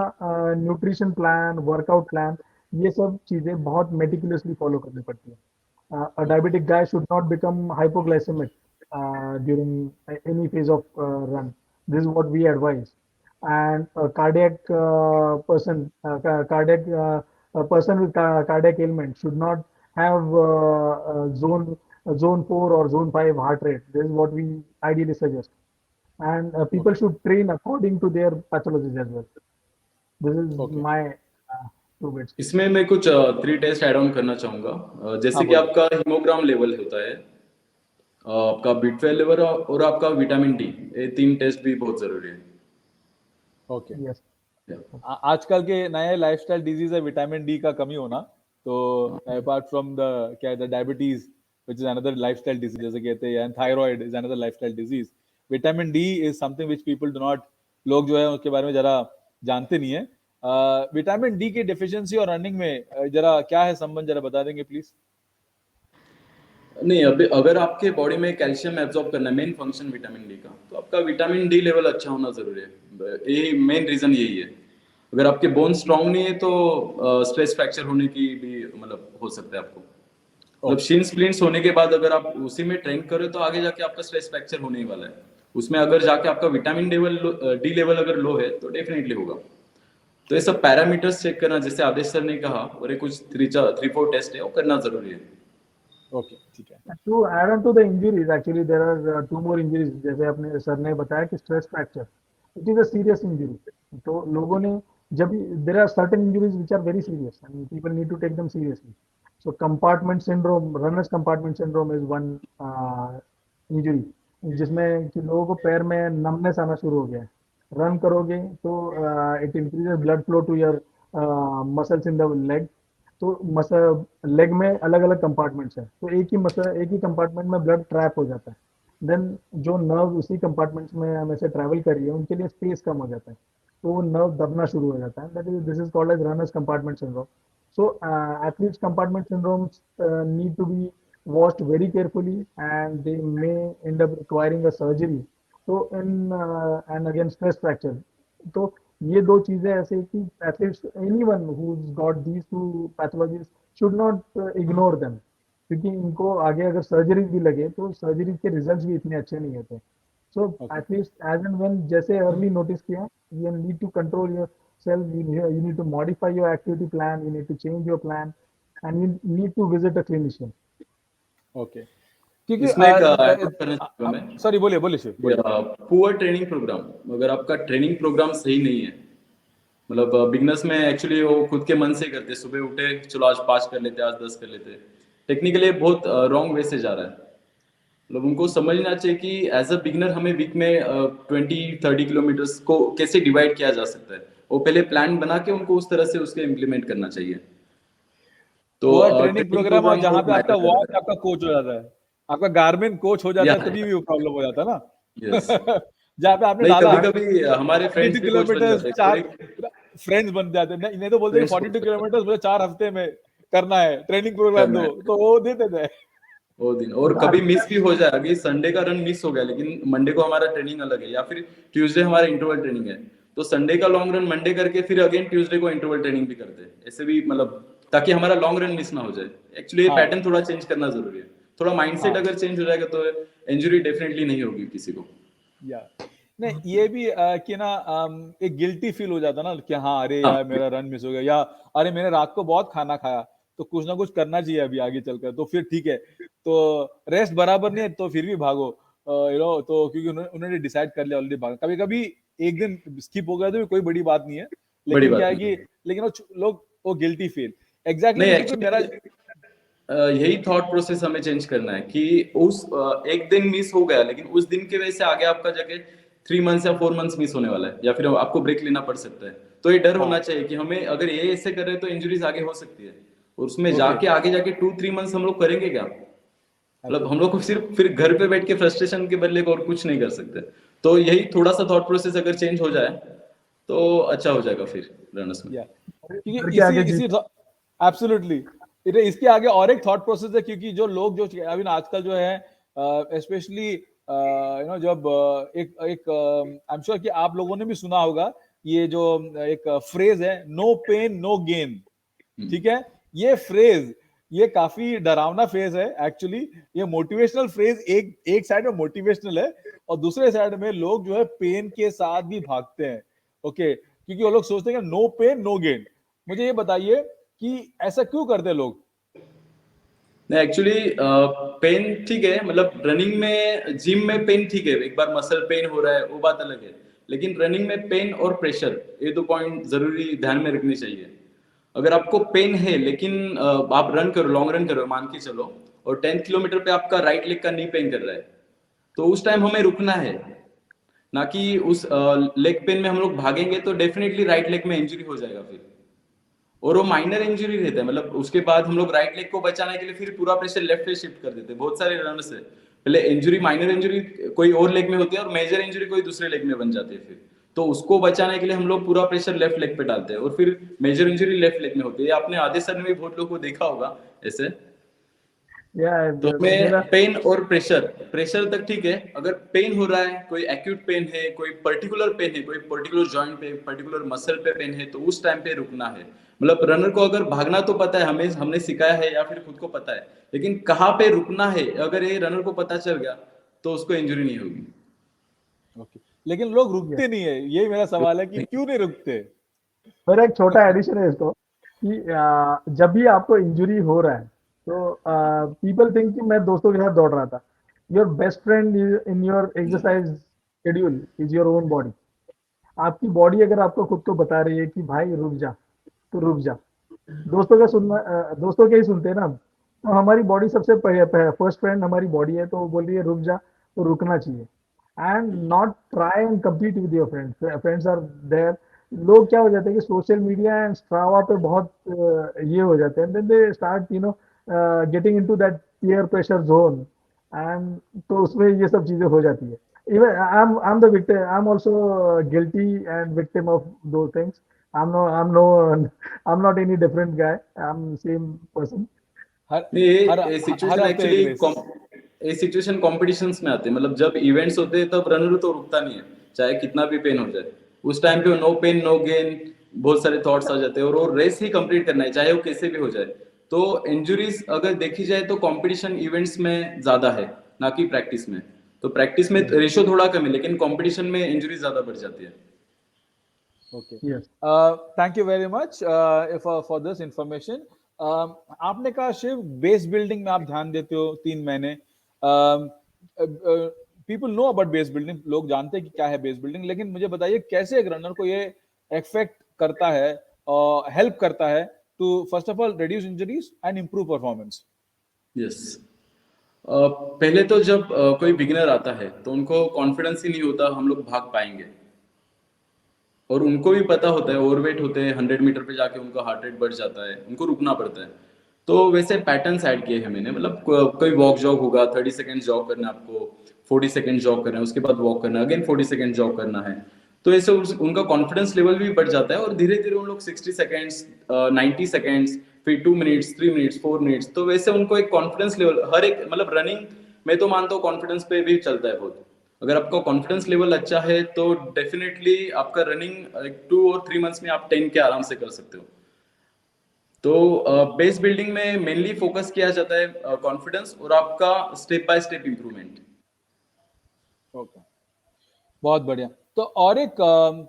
nutrition plan, workout plan, ये सब चीजें बहुत meticulously follow करनी पड़ती है. A diabetic guy should not become hypoglycemic during any phase of run. This is what we advise. And cardiac person, a person with cardiac ailment should not have zone 4 or zone 5 heart rate. This is what we ideally suggest. And people should train according to their pathologies as well. This is my two bits. इसमें मैं कुछ 3 taste add on करना चाहूंगा. जैसे कि आपका haemogram level होता है, आपका B12 लेवल और आपका विटामिन डी, ये 3 टेस्ट भी बहुत जरूरी है. ओके. Yes. आजकल के नए लाइफस्टाइल डिजीज है विटामिन डी का कमी होना. तो अपार्ट फ्रॉम द क्या है diabetes which is another lifestyle disease जैसे कहते हैं, and thyroid is another lifestyle disease. Vitamin D is something which people do not, लोग जो है उसके बारे में जरा जानते नहीं है. विटामिन डी की डेफिशिएंसी और रनिंग में जरा क्या है संबंध, जरा बता देंगे प्लीज. नहीं, अभी अगर आपके बॉडी में कैल्शियम एब्जॉर्ब करना है, मेन फंक्शन विटामिन डी का, तो आपका विटामिन डी लेवल अच्छा होना जरूरी है. यही मेन रीजन यही है. अगर आपके बोन स्ट्रांग नहीं है तो स्ट्रेस फ्रैक्चर होने की भी मतलब हो सकता है आपको. मतलब शिन स्प्लिंट्स होने के बाद अगर आप उसी में ट्रेन करो तो आगे जाके आपका स्ट्रेस फ्रैक्चर होने ही वाला है. उसमें अगर जाके आपका विटामिन डी लेवल अगर लो है तो डेफिनेटली होगा. तो ये सब पैरामीटर्स चेक करना, जैसे आदेश सर ने कहा, और ये कुछ 3-4 टेस्ट है वो करना जरूरी है. ओके, ठीक है. To add on to the injuries, actually there are two more injuries. जैसे अपने सर ने बताया कि stress fracture, it is a serious injury. तो लोगों ने जब there are certain injuries which are very serious and people need to take them seriously. So compartment syndrome, runner's compartment syndrome is one injury, जिसमें कि लोगों को पैर में नमनेस आना शुरू हो गया है. रन करोगे तो it increases blood flow to your muscles in the leg. तो मसल लेग में अलग अलग कंपार्टमेंट्स हैं, तो एक ही कंपार्टमेंट में ब्लड ट्रैप हो जाता है. देन जो नर्व उसी कंपार्टमेंट्स में हमेशा ट्रैवल कर रही है उनके लिए स्पेस कम हो जाता है, तो वो नर्व दबना शुरू हो जाता है. This is called as runners compartment syndrome. So athletes compartment syndromes need to be watched very carefully, and they may end up requiring a surgery. So and again stress fracture. तो ये दो चीजें ऐसे कि athletes, anyone who's got these two pathologies should not ignore them, क्योंकि इनको आगे अगर सर्जरी भी लगे तो सर्जरी के रिजल्ट्स भी इतने अच्छे नहीं होते. So at least as and when जैसे early notice किया, you need to control yourself. You need to modify your activity plan. You need to change your plan, and you need to visit a clinician. Okay, क्योंकि इसमें एक add on करना चाहूंगा मैं. Sorry, बोलिए Shiv. Poor training programme, अगर आपका training programme सही नहीं है, मतलब बिगनर्स में एक्चुअली वो खुद के मन से करते, सुबह उठे चलो आज 5 कर लेते, आज 10 कर लेते, टेक्निकली बहुत रॉन्ग वे से जा रहा है. मतलब उनको समझना चाहिए कि एज अ बिगनर हमें वीक में 20-30 किलोमीटर्स को कैसे डिवाइड किया जा सकता है. वो पहले प्लान बना के उनको उस तरह से उसके इम्प्लीमेंट करना चाहिए. तो ट्रेनिंग प्रोग्राम और जहाँ पे आपका वॉच आपका कोच हो जाता है, आपका गार्मिन कोच हो जाता है, तभी भी वो प्रॉब्लम हो जाता है ना. यस. जहाँ पे आपने डाला कभी हमारे फ्रेंड्स भी कोच बन जाते हैं, 4 फ्रेंड्स बन जाते हैं. इन्हें तो बोलते हैं 42 किलोमीटर मुझे 4 हफ्ते में करना है, ट्रेनिंग प्रोग्राम दो, तो वो देते थे वो दिन. और कभी मिस भी हो जाए, अभी संडे का रन मिस हो गया लेकिन मंडे को हमारा ट्रेनिंग अलग है, या फिर ट्यूसडे हमारा इंटरवल ट्रेनिंग है, तो संडे का लॉन्ग रन मंडे करके फिर अगेन ट्यूसडे को इंटरवल ट्रेनिंग भी करते हैं, ऐसे भी मतलब ताकि हमारा लॉन्ग रन मिस ना हो जाए। एक्चुअली ये हाँ पैटर्न थोड़ा चेंज करना जरूरी है, थोड़ा माइंडसेट हाँ अगर चेंज हो जाएगा तो इंजरी डेफिनेटली नहीं होगी किसी को। या नहीं ये भी कि ना एक गिल्टी फील हो जाता ना कि हाँ अरे हाँ यार मेरा रन मिस हो गया, या अरे मैंने रात को बहुत खाना खाया तो कुछ ना कुछ करना चाहिए अभी आगे चलकर, तो फिर ठीक है तो रेस्ट बराबर नहीं है तो फिर भी भागो तो क्योंकि उन्होंने डिसाइड कर लिया ऑलरेडी भागना। कभी कभी एक दिन स्किप हो गया तो भी कोई बड़ी बात नहीं है, बड़ी लेकिन क्या बात है नहीं कि लेकिन लोग वो गिल्टी फील एग्जैक्टली नहीं, मुझे कोई मेरा एक्चुअली यही थॉट प्रोसेस हमें चेंज करना है कि उस एक दिन मिस हो गया लेकिन उस दिन की वजह से आगे आपका जाके 3 मंथ्स या 4 मंथ्स मिस होने वाला है या फिर आपको ब्रेक लेना पड़ सकता है। तो ये डर हाँ होना चाहिए कि हमें अगर ये ऐसे कर रहे हैं तो इंजरीज आगे हो सकती है, और उसमें ओके जाके आगे जाके 2-3 मंथ्स हम लोग करेंगे क्या? मतलब हम एब्सोल्युटली लोग को सिर्फ फिर घर पे बैठ के फ्रस्ट्रेशन के बदले और कुछ नहीं कर सकते। तो यही थोड़ा सा थॉट प्रोसेस अगर चेंज हो जाए तो अच्छा हो जाएगा फिर रनर्स में। या घर क्योंकि के इसी आगे इसी जीत। एब्सोल्युटली इसके आगे और एक थॉट प्रोसेस है, क्योंकि जो लोग जो अभी ना आजकल जो है स्पेशली जब एक एक आई एम श्योर कि आप लोगों ने भी सुना होगा ये जो एक फ्रेज है नो पेन नो गेन, ठीक है। ये फ्रेज ये काफी डरावना फ्रेज है एक्चुअली। ये मोटिवेशनल फ्रेज एक एक साइड में मोटिवेशनल है और दूसरे साइड में लोग जो है पेन के साथ भी भागते हैं, ओके, क्योंकि वो लोग सोचते हैं नो पेन नो गेन। मुझे ये बताइए कि ऐसा क्यों करते हैं लोग? नहीं, एक्चुअली पेन ठीक है, मतलब रनिंग में जिम में पेन ठीक है, एक बार मसल पेन हो रहा है वो बात अलग है, लेकिन रनिंग में पेन और प्रेशर ये 2 पॉइंट जरूरी ध्यान में रखनी चाहिए। अगर आपको पेन है लेकिन आप रन करो, लॉन्ग रन करो मान के चलो, और 10 किलोमीटर पे आपका राइट लेग का नी पेन कर रहा है, तो उस टाइम हमें रुकना है, ना कि उस लेग पेन में हम लोग भागेंगे तो डेफिनेटली राइट लेग में इंजरी हो जाएगा फिर, और वो माइनर इंजरी रहता है। मतलब उसके बाद हम लोग राइट लेग को बचाने के लिए फिर पूरा प्रेशर लेफ्ट पे शिफ्ट कर देते हैं। बहुत सारे रनर्स है पहले इंजरी माइनर इंजरी कोई और लेग में होती है और मेजर इंजरी कोई दूसरे लेग में बन जाती है, फिर तो उसको बचाने के लिए हम लोग पूरा प्रेशर लेफ्ट लेग पे डालते हैं और फिर मेजर इंजरी लेफ्ट लेग में होती है। आपने आधे सर में भी बहुत लोगों को देखा होगा ऐसे। या तो मेरा हमें पेन और प्रेशर, प्रेशर तक ठीक है, अगर पेन हो रहा है, कोई एक्यूट पेन है, कोई पर्टिकुलर पेन है, कोई पर्टिकुलर जॉइंट पे, पर्टिकुलर मसल पे पेन है, तो उस टाइम पे रुकना है। मतलब रनर को अगर भागना तो पता है, हमें हमने सिखाया है या फिर खुद को पता है, लेकिन कहाँ पे रुकना है अगर ये रनर को पता चल गया तो उसको इंजरी नहीं होगी। ओके, लेकिन लोग रुकते नहीं है, यही मेरा सवाल है कि क्यों नहीं रुकते? मेरा एक छोटा एडिशन है इसको कि जब भी आपको इंजरी हो रहा है तो पीपल थिंक कि मैं दोस्तों के साथ दौड़ रहा था। Your best friend in your exercise schedule is your own body. आपकी बॉडी अगर आपको खुद को बता रही है कि भाई रुक जा, तो रुक जा। दोस्तों के ही सुनते हैं ना हम। तो हमारी बॉडी सबसे फर्स्ट फ्रेंड हमारी बॉडी है, तो वो बोल रही है रुक जा, तो रुकना चाहिए। And not try and compete with your friends, friends are there. लोग क्या हो जाते हैं कि सोशल मीडिया एंड स्ट्रावा पे बहुत ये हो जाते हैं, then they start getting into that peer pressure zone. And तो उसमें ये सब चीजें हो जाती है। Even I'm the victim. I'm also guilty and victim of those things. I'm not any different guy. I'm same person. हर नहीं, हर ये हर सिचुएशन हफ्ते एक एक्चुअली रेस। ये सिचुएशन कॉम्पिटिशन्स में आते हैं। मतलब जब इवेंट्स होते हैं तब रनर तो रुकता नहीं है, चाहे कितना भी पेन हो जाए। उस टाइम पे नो पेन नो गेन बहुत सारे थॉट्स आ जाते हैं और वो रेस ही कंप्लीट करना है चाहे वो कैसे भी हो जाए। तो इंजुरीज अगर देखी जाए तो कंपटीशन इवेंट्स में ज्यादा है, ना कि प्रैक्टिस में। तो प्रैक्टिस में Yes. रेशो थोड़ा कम है, लेकिन कंपटीशन में इंजुरीज ज्यादा बढ़ जाती है। Okay, Yes. Thank you very much for this information. आपने कहा शिव बेस बिल्डिंग में आप ध्यान देते हो 3 महीने। People know about base building, लोग जानते हैं कि क्या है बेस बिल्डिंग, लेकिन मुझे बताइए कैसे एक रनर को ये इफेक्ट करता है और हेल्प करता है to first of all reduce injuries and improve performance? Yes, पहले तो जब कोई बिगिनर आता है तो उनको कॉन्फिडेंस ही नहीं होता हम लोग भाग पाएंगे, और उनको भी पता होता है ओवरवेट होते हैं, 100 मीटर पे जाके उनका हार्ट रेट बढ़ जाता है, उनको रुकना पड़ता है। तो वैसे पैटर्न्स ऐड किए हैं मैंने। मतलब कोई वॉक जॉग होगा, 30 सेकेंड जॉग करना है आपको, 40 सेकेंड जॉग करना है, उसके बाद वॉक करना है, अगेन 40 सेकेंड जॉग करना है। तो ऐसे उनका कॉन्फिडेंस लेवल भी बढ़ जाता है और धीरे धीरे उन लोग 60 सेकेंड्स, 90 सेकेंड्स, फिर 2 मिनट्स, 3 मिनट्स, 4 मिनट्स। तो वैसे उनको एक कॉन्फिडेंस लेवल हर एक, मतलब रनिंग मैं तो मानता हूँ कॉन्फिडेंस पे भी चलता है बहुत। अगर आपका कॉन्फिडेंस लेवल अच्छा है तो डेफिनेटली आपका रनिंग 2 और 3 मंथ्स में आप 10 के आराम से कर सकते हो। तो बेस बिल्डिंग में मेनली फोकस किया जाता है कॉन्फिडेंस और आपका step by step improvement. Okay, बहुत बढ़िया। तो और एक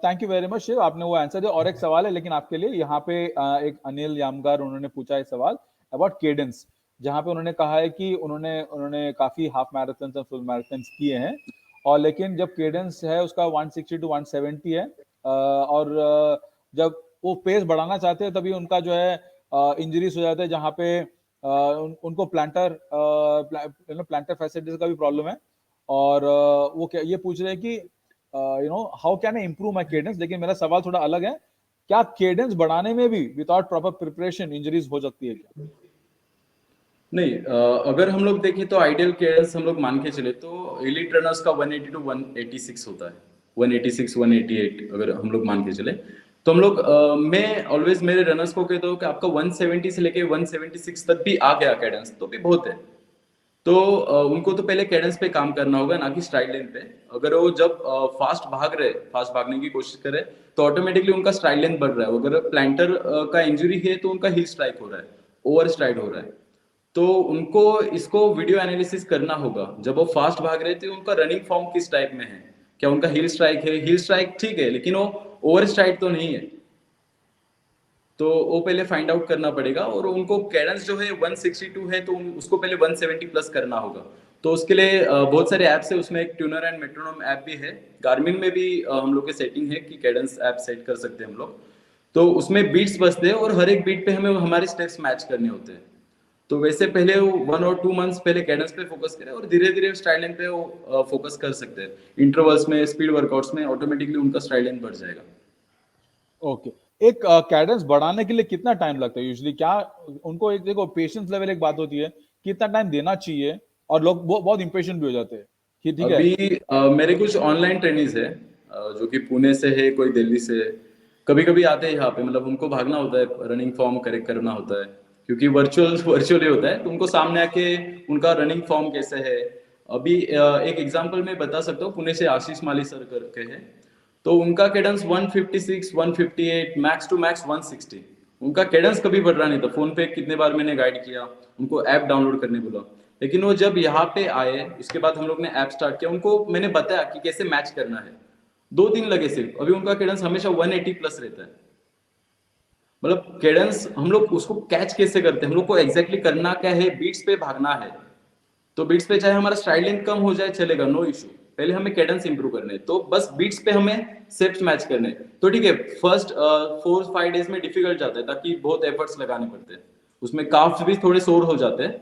thank you very much Shiv, आपने वो आंसर दिया। और एक सवाल है लेकिन आपके लिए यहाँ पे एक अनिल यामगार उन्होंने पूछा है सवाल अबाउट केडेंस, जहाँ पे उन्होंने कहा है कि उन्होंने उन्होंने काफी हाफ मैराथन और फुल मैराथन किए हैं, और लेकिन जब केडेंस है उसका 160 टू 170 है, और जब वो पेस बढ़ाना चाहते हैं तभी उनका जो है इंजरीज हो जाते हैं, जहाँ पे उनको प्लांटर फैसिलिटीज का भी प्रॉब्लम है। और वो क्या ये पूछ रहे हैं कि how can I improve my cadence, लेकिन मेरा सवाल थोड़ा अलग है, क्या केडेंस बढ़ाने में भी विदाउट प्रॉपर प्रिपरेशन इंजरीज हो सकती है क्या? नहीं, अगर हम लोग देखें तो आइडियल केडेंस हम लोग मान के चले तो एलीट रनर्स का 180 टू 186 होता है, 186 188 अगर हम लोग मान के चले तो हम लोग मैं ऑलवेज मेरे रनर्स को कहता हूँ कि आपका 170 से लेके 176 तक भी आ गया कैडेंस तो भी बहुत है। तो उनको तो पहले कैडेंस पे काम करना होगा, ना कि स्ट्राइड लेंथ पे। अगर वो जब फास्ट भागने की कोशिश करे तो ऑटोमेटिकली उनका स्ट्राइड लेंथ बढ़ रहा है। अगर प्लांटर का इंजरी है तो उनका हिल स्ट्राइक हो रहा है, ओवर स्ट्राइड हो रहा है। तो उनको इसको वीडियो एनालिसिस करना होगा, जब वो फास्ट भाग रहे थे उनका रनिंग फॉर्म किस टाइप में है, क्या उनका हिल स्ट्राइक है, हिल स्ट्राइक ठीक है लेकिन वो ओवर स्ट्राइड तो नहीं है। तो वो पहले फाइंड आउट करना पड़ेगा, और उनको कैडेंस जो है 162 है तो उसको पहले 170 प्लस करना होगा। तो उसके लिए बहुत सारे ऐप्स है, उसमें एक ट्यूनर एंड मेट्रोनोम ऐप भी है, गार्मिन में भी हम लोग के सेटिंग है कि कैडेंस ऐप सेट कर सकते हैं हम लोग। तो उसमें बीट्स बजते हैं और हर एक बीट पे हमें हमारे स्टेप्स मैच करने होते हैं। तो वैसे पहले 1 और 2 मंथ्स पहले कैडेंस पे फोकस करें और धीरे धीरे स्ट्राइड लेंथ पे वो फोकस कर सकते हैं। इंटरवल्स में, स्पीड वर्कआउट्स में ऑटोमेटिकली उनका स्ट्राइड लेंथ बढ़ जाएगा। ओके, एक कैडेंस बढ़ाने के लिए कितना टाइम लगता है यूजुअली? क्या उनको एक देखो पेशेंस लेवल एक बात होती है, कितना टाइम देना चाहिए, और लोग बहुत इंपेशेंट भी हो जाते हैं कि ठीक है। अभी मेरे कुछ ऑनलाइन ट्रेनिंग्स है जो कि पुणे से है, कोई दिल्ली से है। कभी कभी आते हैं यहाँ पे, मतलब उनको भागना होता है, रनिंग फॉर्म करेक्ट करना होता है, क्योंकि वर्चुअली होता है तो उनको सामने आके उनका रनिंग फॉर्म कैसे है। अभी एक एग्जांपल मैं बता सकता हूँ, पुणे से आशीष माली सर करके है। तो उनका कैडेंस 156 158 मैक्स टू मैक्स 160। उनका कैडेंस कभी बढ़ रहा नहीं था। फोन पे कितने बार मैंने गाइड किया, उनको ऐप डाउनलोड करने बोला, लेकिन वो जब यहाँ पे आए उसके बाद हम लोग ने ऐप स्टार्ट किया, उनको मैंने बताया कि कैसे मैच करना है। 2 दिन लगे सिर्फ, अभी उनका कैडेंस हमेशा 180 प्लस रहता है। मतलब कैडेंस हम लोग उसको कैच कैसे करते हैं, हम लोग को एग्जैक्टली करना क्या है, बीट्स पे भागना है। तो बीट्स पे चाहे हमारा स्ट्राइड लेंथ कम हो जाए चलेगा, नो इशू। पहले हमें कैडेंस इंप्रूव करने हैं, तो बस बीट्स पे हमें स्टेप्स मैच करने हैं। तो ठीक है, फर्स्ट 4-5 डेज में डिफिकल्ट जाता है, ताकि बहुत एफर्ट्स लगाने पड़ते हैं, उसमें काफ्स भी थोड़े सोर हो जाते हैं।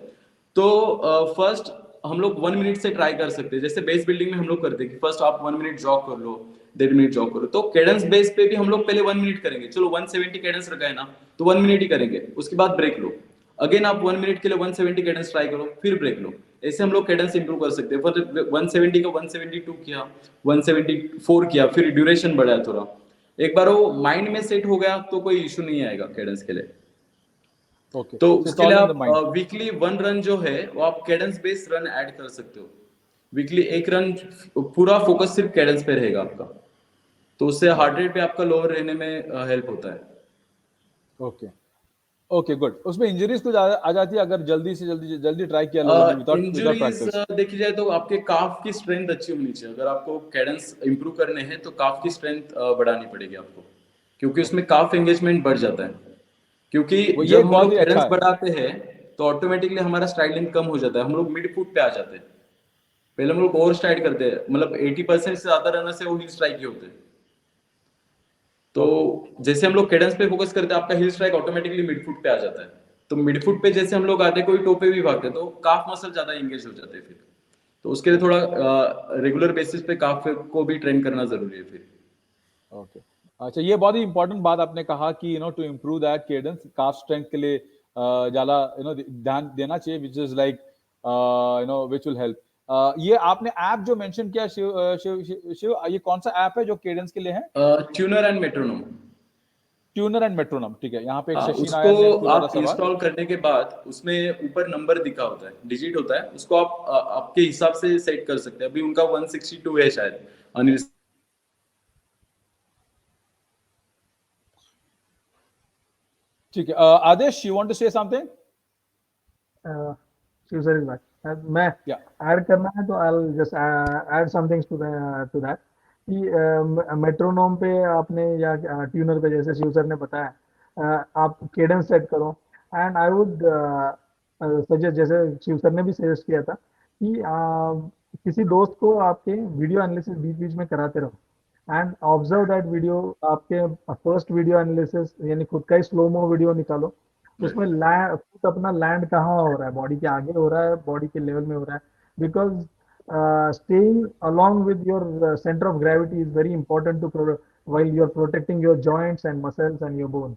तो फर्स्ट हम लोग 1 मिनट से ट्राई कर सकते हैं, जैसे बेस बिल्डिंग में हम लोग करते हैं कि फर्स्ट आप 1 मिनट जॉग कर लो, 1.5 मिनट जॉग करो। तो कैडेंस बेस पे भी हम लोग पहले 1 मिनट करेंगे, चलो 170 कैडेंस रखा है ना, तो 1 मिनट ही करेंगे, उसके बाद ब्रेक लो। अगेन आप 1 मिनट के लिए 170 कैडेंस ट्राई करो, फिर ब्रेक लो। ऐसे हम लोग कैडेंस इंप्रूव कर सकते हैं। फिर 170 का 172 किया, 174 किया, फिर ड्यूरेशन बढ़ाया थोड़ा। एक बार वो माइंड में सेट हो गया तो कोई इशू नहीं आएगा कैडेंस के लिए। ओके, तो इट्स उसके लिए ऑल इन द माइंड। आप वीकली 1 रन जो है वो आप कैडेंस बेस्ड रन ऐड कर सकते हो। वीकली 1 रन, पूरा फोकस सिर्फ कैडेंस पे रहेगा आपका, तो उससे हार्ट रेट पे आपका लोअर रहने में हेल्प होता है। Okay, okay good. उसमें इंजरीज कुछ आ जाती है अगर जल्दी से जल्दी ट्राई किया लोगों ने विदाउट इंजुरीज प्रैक्टिस? देखी जाए तो आपके काफ की स्ट्रेंथ अच्छी होनी चाहिए। अगर आपको कैडेंस इंप्रूव करने हैं तो काफ की स्ट्रेंथ बढ़ानी पड़ेगी आपको, क्योंकि उसमें काफ एंगेजमेंट बढ़ जाता है। क्योंकि वो ये जब एक हम बहुत लोग ही अच्छा कैडेंस है। बढ़ाते हैं तो ऑटोमेटिकली हमारा स्ट्राइड लेंथ कम हो जाता है, हम लोग मिड फुट पे आ जाते हैं। पहले हम लोग ओवर स्ट्राइड करते हैं, मतलब 80% से ज्यादा रनर से वो हिल स्ट्राइक ही होते हैं। तो ओके, जैसे हम लोग कैडेंस पे फोकस करते हैं, आपका हिल स्ट्राइक ऑटोमेटिकली मिडफुट पे आ जाता है। तो मिडफुट पे जैसे हम लोग आते हैं, कोई टो पे भी भागते हैं, तो काफ मसल ज्यादा एंगेज हो जाते हैं फिर। तो उसके लिए थोड़ा रेगुलर बेसिस पे काफ को भी ट्रेन करना जरूरी है फिर। ओके। अच्छा, ये बहुत ही इंपॉर्टेंट बात आपने कहा कि to improve that cadence calf strength के लिए ज्यादा ध्यान देना चाहिए, which is like which will help. ये आपने ऐप जो मेंशन किया शिव, ये कौन सा ऐप है जो केडेंस के लिए है? Tuner and metronome. Tuner and metronome, ठीक है। यहाँ पे एक हाँ, शशि उसको नायर ने पूछा था आप सवाल। इंस्टॉल करने के बाद उसमें ऊपर नंबर दिखा होता है, डिजिट होता है, उसको आप आपके हिसाब से सेट कर सकते हैं। अभी उनका 162 है शायद अनिल। ठीक है, Adesh, you want to say something? Shiv sir is back. मैं या ऐड करना है तो I just add something to that कि मेट्रोनोम पे आपने या ट्यूनर पे जैसे शिव सर ने बताया, आप केडेंस सेट करो। एंड आई वुड सजेस्ट, जैसे शिव सर ने भी सजेस्ट किया था कि किसी दोस्त को आपके वीडियो एनालिसिस बीच बीच में कराते रहो एंड ऑब्जर्व दैट वीडियो। आपके फर्स्ट वीडियो एनालिसिस यानी खुद का ही स्लो मो वीडियो निकालो, उसमें लैंड फुट अपना लैंड कहाँ हो रहा है, बॉडी के आगे हो रहा है, बॉडी के लेवल में हो रहा है। Because staying along with your center of gravity is very important while you're protecting your joints and muscles and your bones.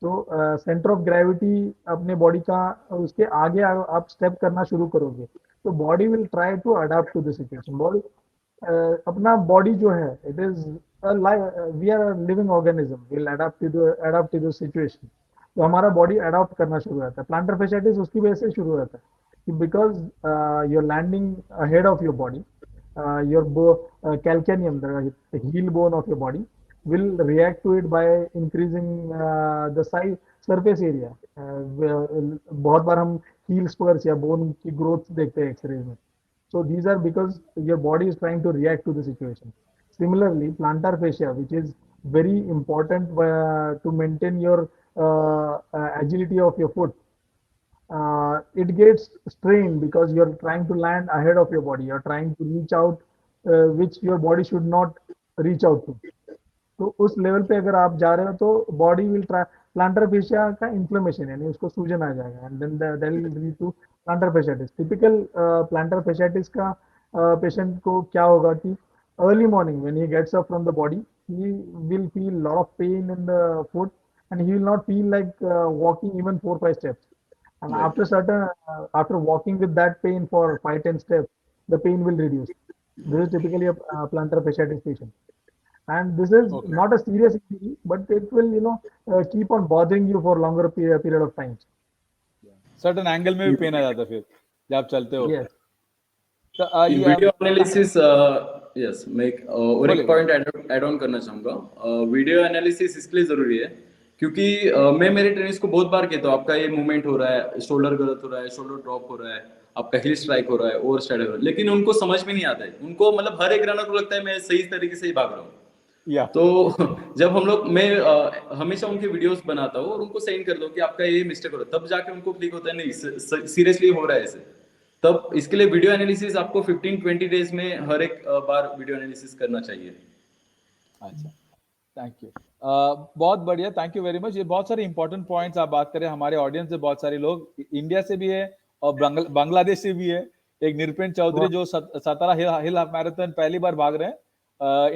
तो सेंटर ऑफ ग्रेविटी अपने बॉडी का, उसके आगे आप स्टेप करना शुरू करोगे तो body will try to adapt to the situation. Body अपना बॉडी जो है, it is we are living organism, will adapt to the situation. तो हमारा बॉडी अडॉप्ट करना शुरू होता है। प्लांटर फेशियाटिस उसकी वजह से शुरू होता है कि because you're landing ahead of your body, your calcaneum, the heel bone of your body, will react to it by increasing the size surface area. बहुत बार हम heel spurs या bone की growth देखते हैं एक्सरेज में। So these are because your body is trying to react to the situation. Similarly, plantar fascia, which is very important to maintain your agility of your foot, it gets strained because you're trying to land ahead of your body. You're trying to reach out, which your body should not reach out to. तो उस level पे अगर आप जा रहे हो तो body will try, plantar fascia का इन्फ्लेमेशन यानी उसको सूजन आ जाएगा and then that will lead to plantar fasciitis. Typical plantar fasciitis का पेशेंट को क्या होगा कि early morning when he gets up from the body, he will feel lot of pain in the foot and he will not feel like walking even 4-5 steps. And after walking with that pain for 5-10 steps, the pain will reduce. This is typically a plantar fasciitis patient, and this is Okay. not a serious injury, but it will keep on bothering you for longer period of time. Certain angle में भी pen आ जाता है फिर जब आप चलते हो। Yes. तो इन वीडियो एनालिसिस, यस, मैं और बोलिए, एक पॉइंट ऐड ऑन करना चाहूंगा। वीडियो एनालिसिस इसलिए जरूरी है क्योंकि मैं मेरे ट्रेनर्स को बहुत बार कहता हूँ, आपका ये मूवमेंट हो रहा है, शोल्डर गलत हो रहा है, शोल्डर ड्रॉप हो रहा है, आपका हिल स्ट्राइक हो रहा है, ओवर स्ट्राइक हो रहा है, लेकिन उनको समझ में नहीं आता है। उनको मतलब हर एक रनर को लगता है मैं सही तरीके से ही भाग रहा हूँ। या तो जब हम लोग, मैं हमेशा उनके वीडियोस बनाता हूँ और उनको सेंड कर दो कि आपका ये मिस्टेक हो रहा है, तब जाके उनको क्लिक होता है नहीं सीरियसली हो रहा है ऐसे। तब इसके लिए वीडियो एनालिसिस आपको 15-20 डेज में हर एक बार वीडियो एनालिसिस करना चाहिए। अच्छा, थैंक यू, बहुत बढ़िया, थैंक यू वेरी मच। ये बहुत सारे इंपॉर्टेंट पॉइंट्स आप बात करें। हमारे ऑडियंस से बहुत सारे लोग इंडिया से भी है और बांग्लादेश से भी है। एक निरपेन चौधरी जो सतारा हिल हाफ मैराथन पहली बार भाग रहे हैं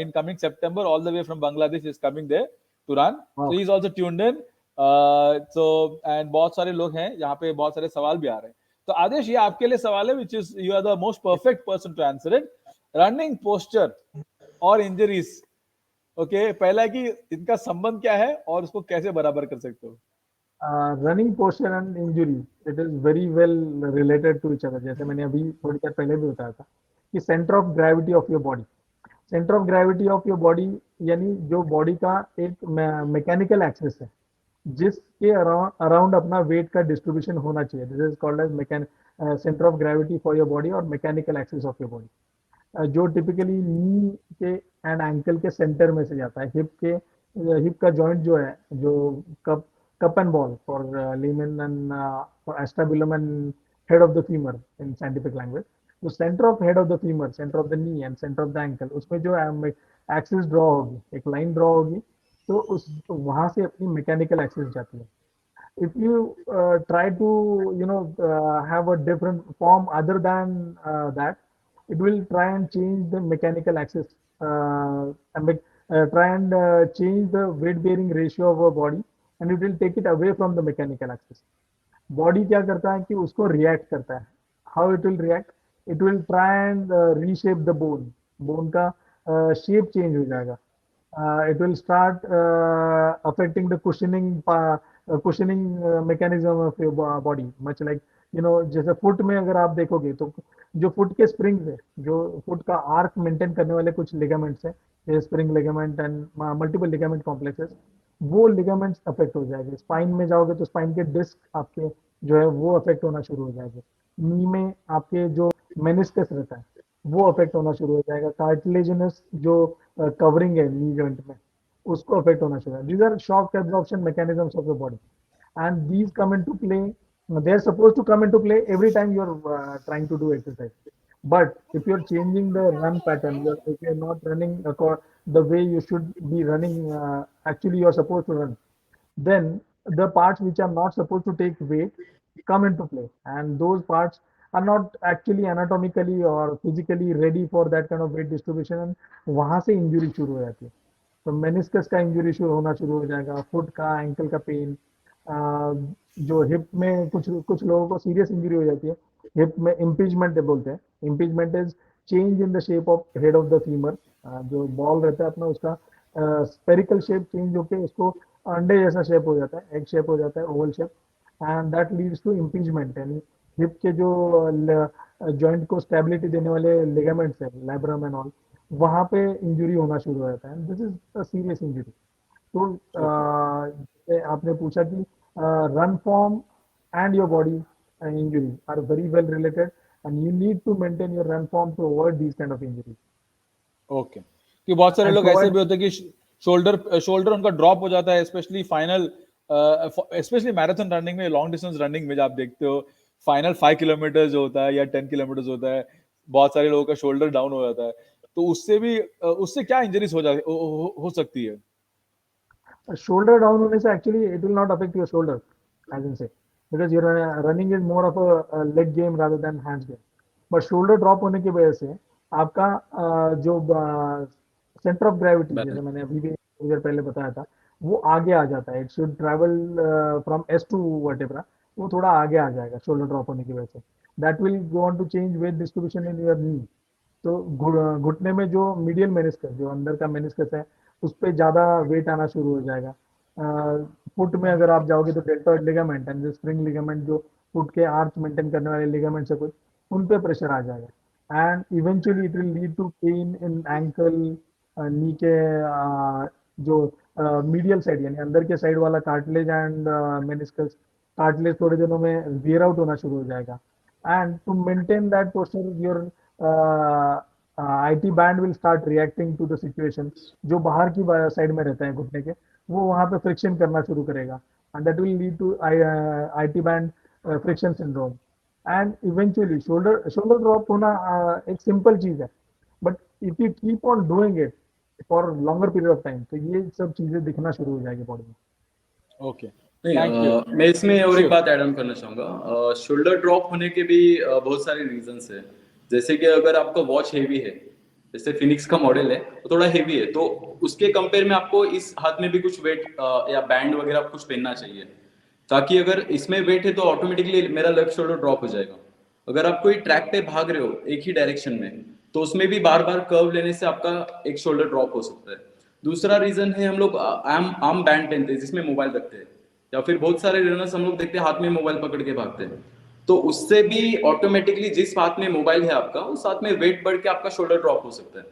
in coming September, all the way from Bangladesh is coming there to run, so he is also tuned in. So and बहुत सारे लोग हैं यहाँ पे, बहुत सारे सवाल भी आ रहे हैं। तो आदेश, ये आपके लिए सवाल है which is you are the most perfect person to answer it. Running posture और इंजरीज, ओके, पहला है कि इनका संबंध क्या है और उसको कैसे बराबर कर सकते हो? Running posture and injury, it is very well related to each other. जैसे मैंने अभी थोड़ी देर पहले भी बताया था कि centre of gravity of your body, centre of gravity of your body यानी जो बॉडी का एक मैकेनिकल एक्सेस है जिसके अराउंड अपना वेट का डिस्ट्रीब्यूशन होना चाहिए। This is called as centre of gravity for your body और mechanical axis of your body, जो टिपिकली नी के एंड एंकल के सेंटर में से जाता है। हिप का जॉइंट जो है, जो cup and ball for limen and for acetabulum and head of the femur in scientific language. तो centre of head of the femur, centre of the knee and centre of the ankle, उसमें जो axis draw होगी, एक line draw होगी, तो उस वहां से अपनी मैकेनिकल एक्सेस जाती है। If you try to have a different form other than that, it will try and change the mechanical axis, try and change the weight bearing ratio of a body, and it will take it away from the mechanical axis. Body क्या करता है कि उसको react करता है। How it will react? It will try and reshape the bone. Bone का shape change हो जाएगा। it will start affecting the cushioning mechanism of your body, much like जैसे फुट में अगर आप देखोगे तो जो फुट के स्प्रिंग्स है, जो फुट का आर्क मेंटेन करने वाले कुछ लिगामेंट्स है, ये spring ligament and multiple ligament complexes, वो लिगामेंट्स अफेक्ट हो जाएंगे। स्पाइन में जाओगे तो स्पाइन के डिस्क आपके जो है वो अफेक्ट होना शुरू हो जाएंगे। नी में आपके जो मेनिस्कस रहता है वो अफेक्ट होना शुरू हो जाएगा। कार्टिलेजिनस जो कवरिंग है नी जॉइंट में, उसको अफेक्ट होना शुरू है। These are shock absorption mechanisms of the body, and these come into play. They're supposed to come into play every time you're trying to do exercise. But if you're changing the run pattern, if you're not running the way you should be running, actually you're supposed to run, then the parts which are not supposed to take weight come into play, and those parts are not actually anatomically or physically ready for that kind of weight distribution, and वहां से injury शुरू हो जाती है। तो meniscus का injury शुरू होना शुरू हो जाएगा, फुट का, एंकल का पेन, जो हिप में कुछ कुछ लोगों को सीरियस इंजरी हो जाती है। हिप में इम्पीचमेंट बोलते हैं। Impeachment is change in the shape of head of the femur. जो बॉल रहता है अपना, उसका स्पेरिकल शेप चेंज होकर उसको अंडे जैसा शेप हो जाता है, एग शेप हो जाता है, oval shape, and that leads to impeachment. यानी हिप के जो जॉइंट को स्टेबिलिटी देने वाले लिगामेंट्स है, लैब्रम एंड ऑल, वहां पे इंजरी होना शुरू हो जाता है। This is a serious injury. तो Okay. जैसे आपने पूछा कि run form and your body injury are very well related, and you need to maintain your run form to avoid these kind of injuries okay, कि बहुत सारे and लोग ऐसे provide भी होते हैं कि शोल्डर उनका ड्रॉप हो जाता है, specially final, specially marathon running में, लॉन्ग डिस्टेंस रनिंग में, जब आप देखते हो फाइनल 5 किलोमीटर जो होता है या 10 किलोमीटर होता है, बहुत सारे लोगों का शोल्डर डाउन हो जाता है। तो उससे भी उससे क्या इंजरीज हो सकती है? shoulder down होने से actually it will not affect your shoulder, as in say, because your running is more of a leg game rather than hands game. But shoulder drop होने की वजह से आपका जो सेंटर ऑफ ग्रेविटी, जैसे मैंने अभी भी थोड़ी देर पहले बताया था, वो आगे आ जाता है। It should travel from S to vertebra, वो थोड़ा आगे आ जाएगा शोल्डर ड्रॉप होने की वजह से। That will go on to change weight distribution in your knee. तो घुटने में जो मीडियल मेनिस्कस, जो अंदर का मेनिस्कस है, उस पर ज्यादा वेट आना शुरू हो जाएगा। फुट में अगर आप जाओगे तो डेल्टॉइड लिगामेंट एंड जो स्प्रिंग लिगामेंट, जो फुट के आर्च मेंटेन करने वाले लिगामेंट है कुछ, उन पे प्रेशर आ जाएगा, and eventually it will lead to pain in ankle, knee के जो मीडियल साइड यानी अंदर के साइड वाला कार्टिलेज एंड मेनिस्कस, कार्टिलेज थोड़े दिनों में वेयर आउट होना शुरू हो जाएगा। And to maintain that posture, your IT band will start reacting to the situation. जो बाहर की साइड में रहता है घुटने के, वो वहां पे फ्रिक्शन करना शुरू करेगा, and that will lead to IT band friction syndrome. And eventually shoulder drop होना एक सिंपल चीज है, but if you keep on doing it for longer period of time, तो ये सब चीजें दिखना शुरू हो जाएगी बॉडी में। ओके, नहीं, थैंक यू। मैं इसमें और एक श्योर। बात ऐड ऑन करना चाहूंगा। शोल्डर ड्रॉप होने के भी बहुत सारे रीजंस है। जैसे कि अगर आपका वॉच हेवी है, जैसे फिनिक्स का मॉडल है, वो थोड़ा हेवी है, तो उसके कंपेयर में आपको इस हाथ में भी कुछ वेट या बैंड वगैरह कुछ पहनना चाहिए, ताकि अगर इसमें वेट है तो ऑटोमेटिकली मेरा लेफ्ट शोल्डर ड्रॉप हो जाएगा। अगर आप कोई ट्रैक पे भाग रहे हो एक ही डायरेक्शन में, तो उसमें भी बार बार कर्व लेने से आपका एक शोल्डर ड्रॉप हो सकता है। दूसरा रीजन है, हम लोग आर्म बैंड पहनते हैं जिसमें मोबाइल रखते हैं, या फिर बहुत सारे रनर्स हम लोग देखते हैं हाथ में मोबाइल पकड़ के भागते हैं, तो उससे भी ऑटोमेटिकली जिस हाथ में मोबाइल है आपका, उस हाथ में वेट बढ़ के आपका शोल्डर ड्रॉप हो सकता है।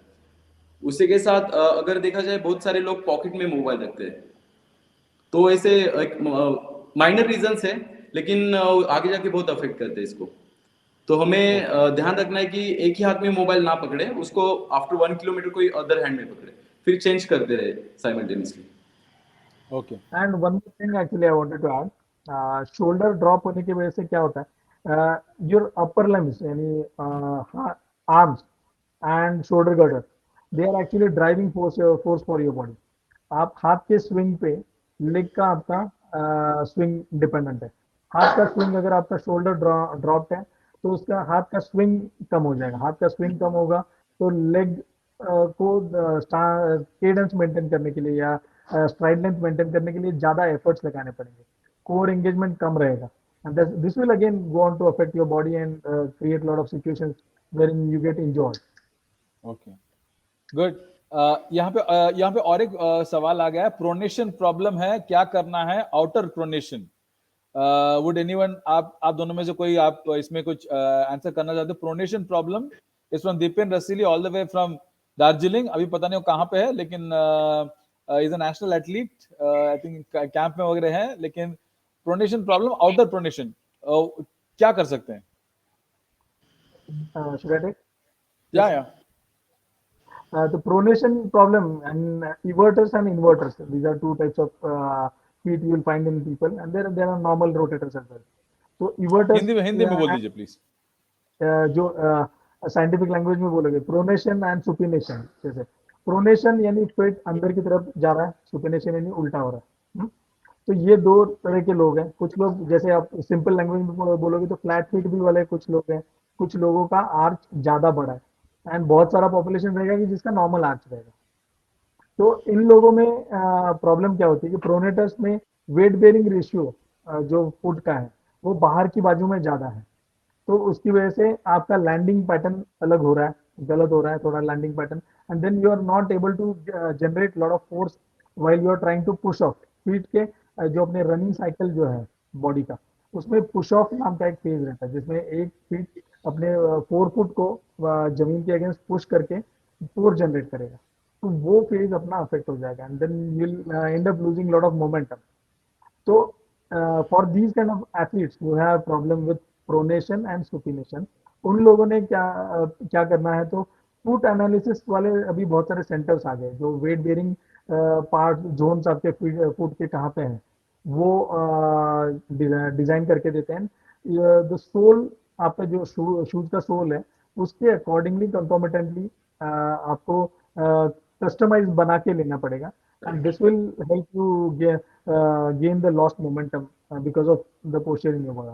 उसी के साथ अगर देखा जाए, बहुत सारे लोग पॉकेट में मोबाइल रखते हैं, तो ऐसे एक माइनर रीजंस है, लेकिन आगे जाके बहुत अफेक्ट करते हैं इसको। तो हमें ओके, ध्यान रखना है कि एक ही हाथ में मोबाइल ना पकड़े, उसको आफ्टर 1 किलोमीटर कोई अदर हैंड में पकड़े, फिर चेंज करते रहे simultaneously. Okay, and one more thing actually I wanted to add, shoulder drop होने की वजह से क्या होता है, योर अपर लिम्स यानी arms and shoulder girder, they are actually driving force for your body. आप हाथ के स्विंग पे लेग का आपका स्विंग डिपेंडेंट है। हाथ का स्विंग अगर आपका शोल्डर ड्रॉप है, तो उसका हाथ का स्विंग कम हो जाएगा। हाथ का स्विंग कम होगा तो लेग को केडेंस मेंटेन करने के लिए या स्ट्राइड लेंथ मेंटेन करने के लिए ज्यादा एफर्ट्स लगाने पड़ेंगे, कोर एंगेजमेंट कम रहेगा, and this will again go on to affect your body and create a lot of situations wherein you get injured. Okay, good. यहाँ पे और एक सवाल आ गया है, प्रोनेशन प्रॉब्लम है, क्या करना है? आउटर प्रोनेशन, वुड एनीवन, आप दोनों में से कोई आप इसमें कुछ आंसर करना चाहते हो? Pronation problem is from Dipen Rasaily all the way from Darjeeling, अभी पता नहीं वो कहाँ पे है, लेकिन is a national athlete, I think camp में वगैरह है, लेकिन प्रोनेशन प्रॉब्लम, आउटर प्रोनेशन, क्या कर सकते हैं? Should I take? या The pronation problem and everters and inverters. These are two types of feet you will find in people, and there are normal rotators as well. So everters Hindi में बोल दीजिए please. जो scientific language में बोलोगे, pronation and supination. जैसे pronation यानी पेट अंदर की तरफ जा रहा है, सुपिनेशन यानी उल्टा हो रहा है। तो ये दो तरह के लोग हैं। कुछ लोग, जैसे आप सिंपल लैंग्वेज में बोलोगे तो फ्लैट फीट भी वाले कुछ लोग हैं, कुछ लोगों का आर्च ज्यादा बड़ा है, एंड बहुत सारा पॉपुलेशन रहेगा कि जिसका नॉर्मल आर्च रहेगा। तो इन लोगों में प्रॉब्लम क्या होती है कि प्रोनेटर्स में वेट बेयरिंग रेशियो जो फुट का है वो बाहर की बाजू में ज्यादा है। तो उसकी वजह से आपका लैंडिंग पैटर्न अलग हो रहा है, गलत हो रहा है थोड़ा landing pattern, and then you are not able to generate lot of force while you are trying to push off feet के। जो अपने रनिंग साइकिल जो है बॉडी का, उसमें पुश ऑफ नाम का एक फेज रहता है जिसमें एक फीट अपने 4 फुट को जमीन के अगेंस्ट पुश करके फोर्स जनरेट करेगा। तो वो फेज अपना अफेक्ट हो जाएगा, and then you will end up losing lot of momentum. तो for these kind of athletes who have problem with pronation and supination, उन लोगों ने क्या करना है, तो फुट एनालिसिस वाले अभी बहुत सारे सेंटर्स आ गए जो वेट बेयरिंग पार्ट जोन्स आपके फुट के कहाँ पे हैं वो डिजाइन करके देते हैं। द सोल, आपका जो शूज का सोल है उसके अकॉर्डिंगली कंकोमिटेंटली आपको कस्टमाइज बना के लेना पड़ेगा, and this will help you gain the lost momentum because of the posture in your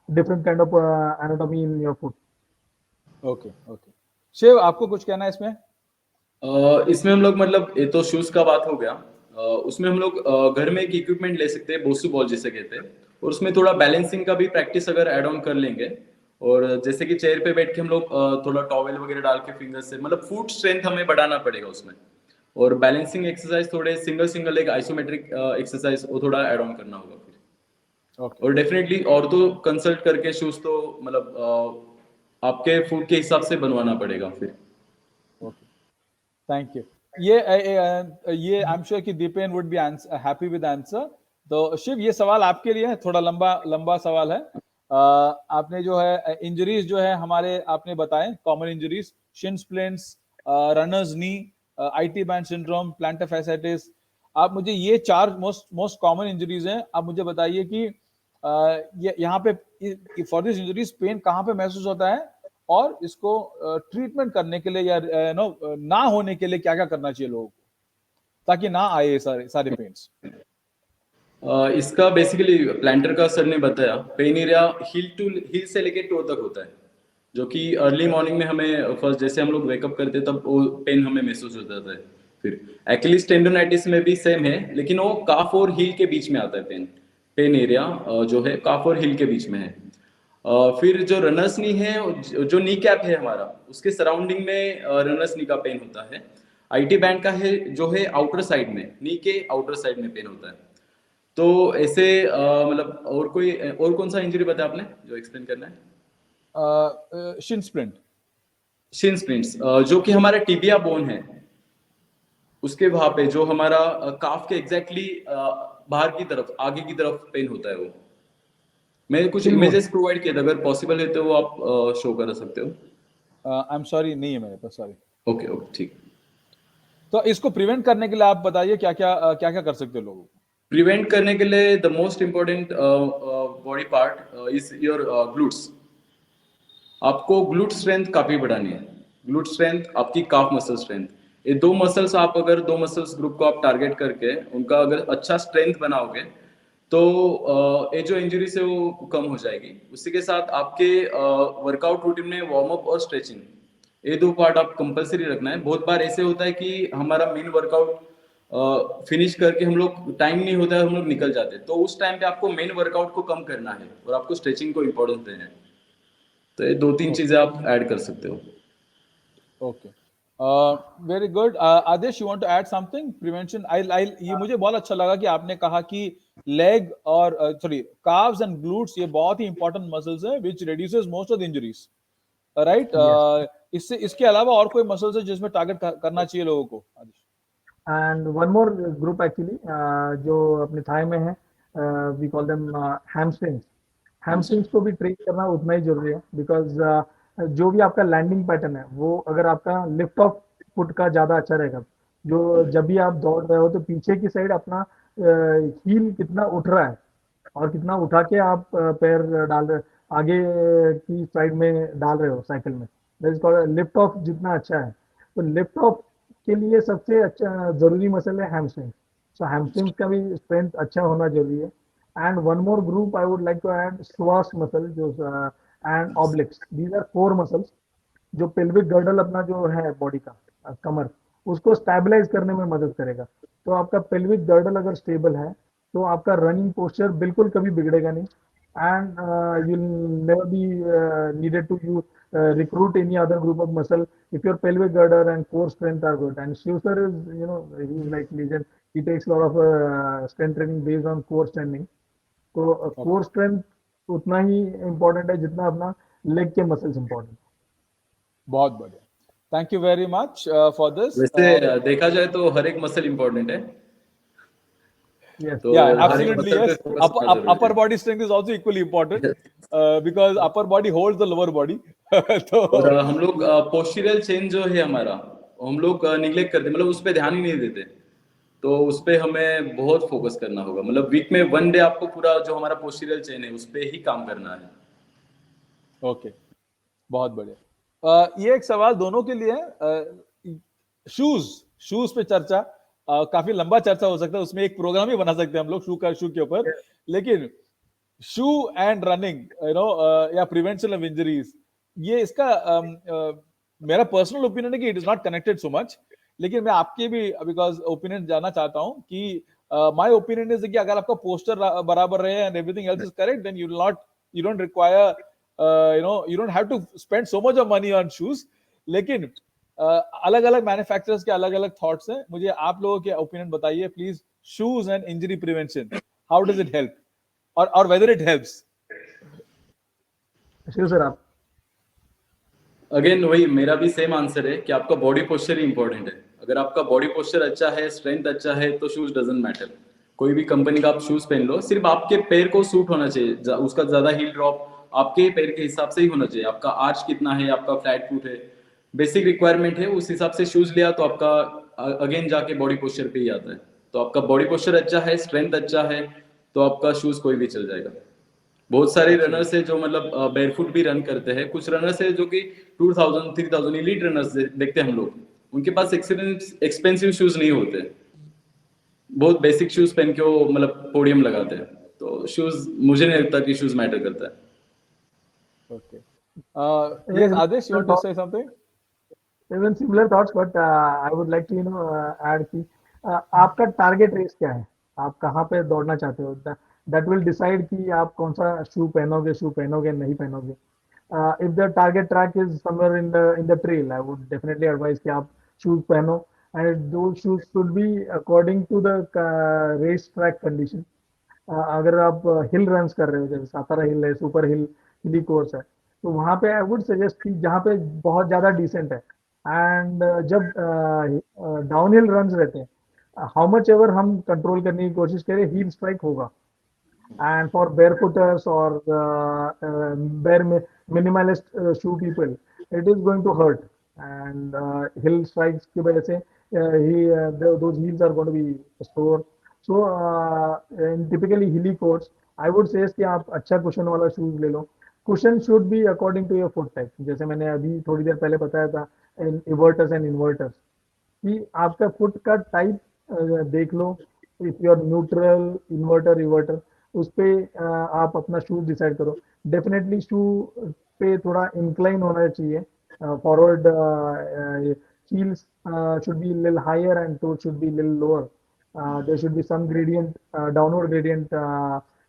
different kind of anatomy in your foot. Okay okay, Shiv आपको कुछ कहना है इसमें? इसमें हम लोग मतलब ये तो शूज का बात हो गया। उसमें हम लोग घर में एक इक्विपमेंट ले सकते हैं, बोसू बॉल जिसे कहते हैं, और उसमें थोड़ा बैलेंसिंग का भी प्रैक्टिस अगर ऐड ऑन कर लेंगे, और जैसे कि चेयर पे बैठ के हम लोग थोड़ा टॉवेल वगैरह डाल के फिंगर से मतलब फुट स्ट्रेंथ हमें बढ़ाना पड़ेगा उसमें, और बैलेंसिंग एक्सरसाइज थोड़े सिंगल एक आइसोमेट्रिक एक्सरसाइज वो थोड़ा ऐड ऑन करना होगा फिर। ओके और डेफिनेटली और तो कंसल्ट करके शूज तो मतलब आपके फुट के हिसाब से बनवाना पड़ेगा फिर। Okay, thank you. ये आई एम श्योर कि Dipen would be happy with answer. तो शिव, ये सवाल आपके लिए है, थोड़ा लंबा सवाल है। आपने जो है इंजरीज जो है हमारे आपने बताए, common injuries, Shin splints, runners knee, IT band syndrome, planter fasciitis. आप मुझे ये 4 मोस्ट कॉमन इंजरीज हैं, आप मुझे बताइए कि यहाँ पे फॉर दिस इंजरीज पेन कहाँ पे महसूस होता है, और इसको ट्रीटमेंट करने के लिए या ना होने के लिए क्या क्या करना चाहिए लोगों को ताकि ना आए सारे पेन्स? इसका बेसिकली प्लांटर का सर ने बताया, पेन एरिया हिल से लेके टो तक होता है, जो कि अर्ली मॉर्निंग में हमें फर्स्ट जैसे हम लोग वेकअप करते हैं तब वो पेन हमें महसूस हो जाता है। फिर एक्लिस टेंडोनाइटिस में भी सेम है, लेकिन वो काफ और हील के बीच में आता है पेन एरिया जो है काफ और हील के बीच में है। फिर जो रनर्स नी है, जो नी कैप है हमारा, उसके सराउंडिंग में रनर्स नी का पेन होता है। आईटी बैंड का है जो है आउटर साइड में, नी के आउटर साइड में पेन होता है। तो ऐसे मतलब और कौन सा इंजरी बताया आपने जो एक्सप्लेन करना है? Shin splint. शिन स्प्लिंट्स जो कि हमारा टिबिया बोन है, उसके वहां पे जो हमारा काफ के एग्जैक्टली बाहर की तरफ आगे की तरफ पेन होता है। वो मैं कुछ इमेजेस प्रोवाइड किए थे, अगर पॉसिबल है तो वो आप शो कर सकते हो। आई एम सॉरी, नहीं है मेरे पास, सॉरी। ओके ठीक। तो इसको प्रिवेंट करने के लिए आप बताइए क्या क्या कर सकते हो लोगों को? प्रिवेंट करने के लिए the most important body part is your glutes. आपको ग्लूट स्ट्रेंथ काफी बढ़ानी है। ग्लूट स्ट्रेंथ, आपकी काफ मसल स्ट्रेंथ, ये दो मसल्स आप अगर दो मसल्स ग्रुप को आप टारगेट करके उनका अगर अच्छा स्ट्रेंथ बनाओगे तो ये जो इंजरीज है वो कम हो जाएगी। उसी के साथ आपके वर्कआउट रूटीन में वार्म अप और स्ट्रेचिंग, ये 2 पार्ट आप कंपलसरी रखना है। बहुत बार ऐसे होता है कि हमारा मेन वर्कआउट फिनिश करके हम लोग टाइम नहीं होता है, हम लोग निकल जाते हैं, तो उस टाइम पे आपको मेन वर्कआउट को कम करना है और आपको स्ट्रेचिंग को इम्पोर्टेंस देना है। तो ये 2-3 चीजें आप ऐड कर सकते हो। Okay, very good Adesh, you want to add something prevention? I ये मुझे बहुत अच्छा लगा कि आपने कहा कि लेग और सॉरी काव्स एंड ग्लूट्स ये बहुत ही इंपॉर्टेंट मसल्स हैं which reduces most of the injuries, right? Yes. इससे इसके अलावा और कोई मसल्स है जिसमें टारगेट करना चाहिए लोगों को, आदेश? And one more group actually जो अपने थाई में है, we call them hamstrings. Hamstrings को भी ट्रेन करना उतना ही जरूरी है, बिकॉज जो भी आपका लैंडिंग पैटर्न है वो अगर आपका लिफ्ट ऑफ फुट का ज्यादा अच्छा रहेगा, जो जब भी आप दौड़ रहे हो तो पीछे की साइड अपना हील कितना उठ रहा है और कितना उठा के आप पैर डाल रहे, आगे की साइड में डाल रहे हो साइकिल में, that is called lift off जितना अच्छा है। तो लिफ्ट ऑफ के लिए सबसे अच्छा जरूरी मसल है हैमस्ट्रिंग। सो हैमस्ट्रिंग का भी स्ट्रेंथ अच्छा होना जरूरी है। And one more group I would like to add squash muscle जो and obliques, these are four muscles जो पेल्विक गर्डल अपना जो है बॉडी का कमर, उसको स्टेबलाइज करने में मदद करेगा। तो आपका पेल्विक गर्डल अगर स्टेबल है तो आपका रनिंग पोस्चर बिल्कुल कभी बिगड़ेगा नहीं, and you never be needed to you recruit any other group of muscle if your pelvic girder and core strength are good. And Shiv sir is, you know, he's like legend. He takes a lot of strength training based on core strengthening. तो Okay. core strength उतना ही important है जितना अपना leg के muscles important। बहुत बढ़िया, thank you very much for this. वैसे देखा जाए तो हर एक मसल इंपॉर्टेंट है, Yes, तो Yeah, हर एक absolutely, मसल पे yes. फोकस करना जरूरी Upper है। body strength is also equally important because upper body holds the lower body. तो और हम लोग पोस्टीरियल चेन जो है हमारा, हम लोग निग्लेक्ट करते, मतलब उस पर ध्यान ही नहीं देते। तो उस पे हमें बहुत फोकस करना होगा, मतलब वीक में 1 डे आपको पूरा जो हमारा पोस्टीरियल चेन है उस पे ही काम करना है। ओके, बहुत बढ़िया। ये एक सवाल दोनों के लिए है। शूज शूज पे चर्चा काफी लंबा चर्चा हो सकता है, उसमें एक प्रोग्राम ही बना सकते हैं हम लोग शू के ऊपर। yes, लेकिन शू एंड रनिंग, यू नो, या प्रिवेंशन ऑफ इंजरीज, ये इसका मेरा पर्सनल ओपिनियन है कि it is not connected so much. लेकिन मैं आपके भी बिकॉज ओपिनियन जानना चाहता हूं कि माय ओपिनियन इज कि अगर आपका पोस्टर बराबर रहे and everything else is correct, then you don't require, you know, you don't have to spend so much of money on shoes. लेकिन अलग अलग मैन्युफैक्चरर्स के अलग अलग थॉट्स हैं, मुझे आप लोगों के ओपिनियन बताइए please. Shoes and injury prevention, how does it help or whether it helps? Shiv sir आप। अगेन वही मेरा भी सेम आंसर है कि आपका बॉडी पोस्चर ही इंपॉर्टेंट है। अगर आपका बॉडी पोस्चर अच्छा है, स्ट्रेंथ अच्छा है, तो शूज डजंट मैटर। कोई भी कंपनी का आप शूज पहन लो, सिर्फ आपके पैर को सूट होना चाहिए, उसका ज्यादा हील ड्रॉप आपके पैर के हिसाब से ही होना चाहिए। आपका आर्च कितना है, आपका फ्लैट फुट है, बेसिक रिक्वायरमेंट है, उस हिसाब से शूज लिया तो आपका अगेन जाके बॉडी पोस्चर पे ही आता है। तो आपका बॉडी पोस्चर अच्छा है, स्ट्रेंथ अच्छा है, तो आपका शूज कोई भी चल जाएगा। बहुत सारे रनर्स है जो मतलब बेयरफुट भी रन करते हैं, कुछ रनर्स है जो कि 2000 3000 इलीट रनर्स देखते हैं हम लोग, उनके पास एक्सपेंसिव शूज नहीं होते, बहुत बेसिक शूज पहन के वो मतलब पोडियम लगाते हैं। तो शूज मुझे नहीं लगता कि शूज मैटर करता है। Okay. Yes, Adesh, you want to say something? Even similar thoughts, but I would like to add कि आपका टारगेट रेस क्या है, आप कहाँ पे दौड़ना चाहते हो, दैट विल डिसाइड कि आप कौन सा शू पहनोगे नहीं पहनोगे। If the target track is somewhere in the trail, I would definitely advise कि आप शूज पहनो, and the shoes should be according to the race track condition. अगर आप हिल रन्स कर रहे हो, जैसे सातारा हिल है, सुपर हिल हिली कोर्स है, तो वहां पे आई वुड सजेस्ट कि जहाँ पे बहुत ज्यादा डिसेंट है, एंड जब डाउन हिल रन्स रहते हैं, हाउ मच एवर हम कंट्रोल करने की कोशिश करें, हील स्ट्राइक होगा। and for barefooters or bare minimalist shoe people, it is going to hurt, and hill strikes की वजह से those heels are going to be sore. So in typically hilly courts, I would say कि आप अच्छा cushion वाला shoes ले लो। Cushion should be according to your foot type, जैसे मैंने अभी थोड़ी देर पहले बताया था, इवर्टर्स एंड इन्वर्टर्स, कि आपका फुट का टाइप देख लो। इफ योर न्यूट्रल इन्वर्टर रिवर्टर, उस पे आप अपना शूज डिसाइड करो। डेफिनेटली शू पे थोड़ा इंक्लाइन होना चाहिए, forward heels should be a little higher and toes should be a little lower. There should be some gradient, downward gradient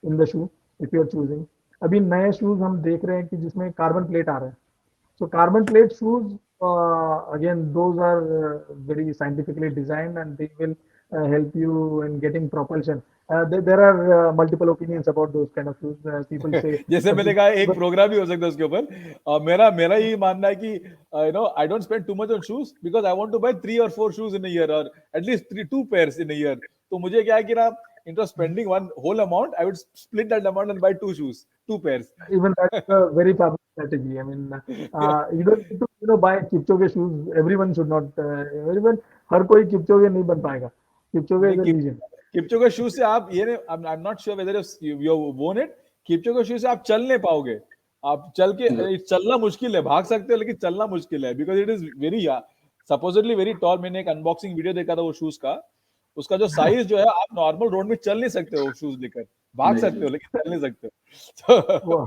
in the shoe if you are choosing. अभी नए shoes हम देख रहे हैं कि जिसमें कार्बन प्लेट आ रहे हैं, so carbon plate shoes again, those are very scientifically designed, and they will help you in getting propulsion. There are multiple opinions about those kind of shoes. People say जैसे the मैंने big, कहा एक programme भी हो सकता है उसके ऊपर, मेरा मेरा यही मानना है कि you know I don't spend too much on shoes because I want to buy 3 or 4 shoes in a year और at least 2 pairs in a year. तो मुझे क्या है कि ना instead of spending one whole amount I would split that amount and buy 2 shoes, 2 pairs. even that's a very public strategy. I mean, you don't need to buy Kipchoge shoes. Everyone should not. Everyone, हर कोई Kipchoge नहीं बन पाएगा. Kipchoge is a legend. Kipchoge shoes से आप ये I am not sure whether you वोन it. Kipchoge shoes से आप चल नहीं पाओगे. आप चलना मुश्किल है, भाग सकते हो लेकिन चलना मुश्किल है because it is very supposedly very tall. मैंने एक अनबॉक्सिंग वीडियो देखा था वो शूज का. उसका जो साइज जो है, आप नॉर्मल रोड में चल नहीं सकते हो शूज लेकर, भाग नहीं, सकते हो लेकिन चल नहीं सकते हो.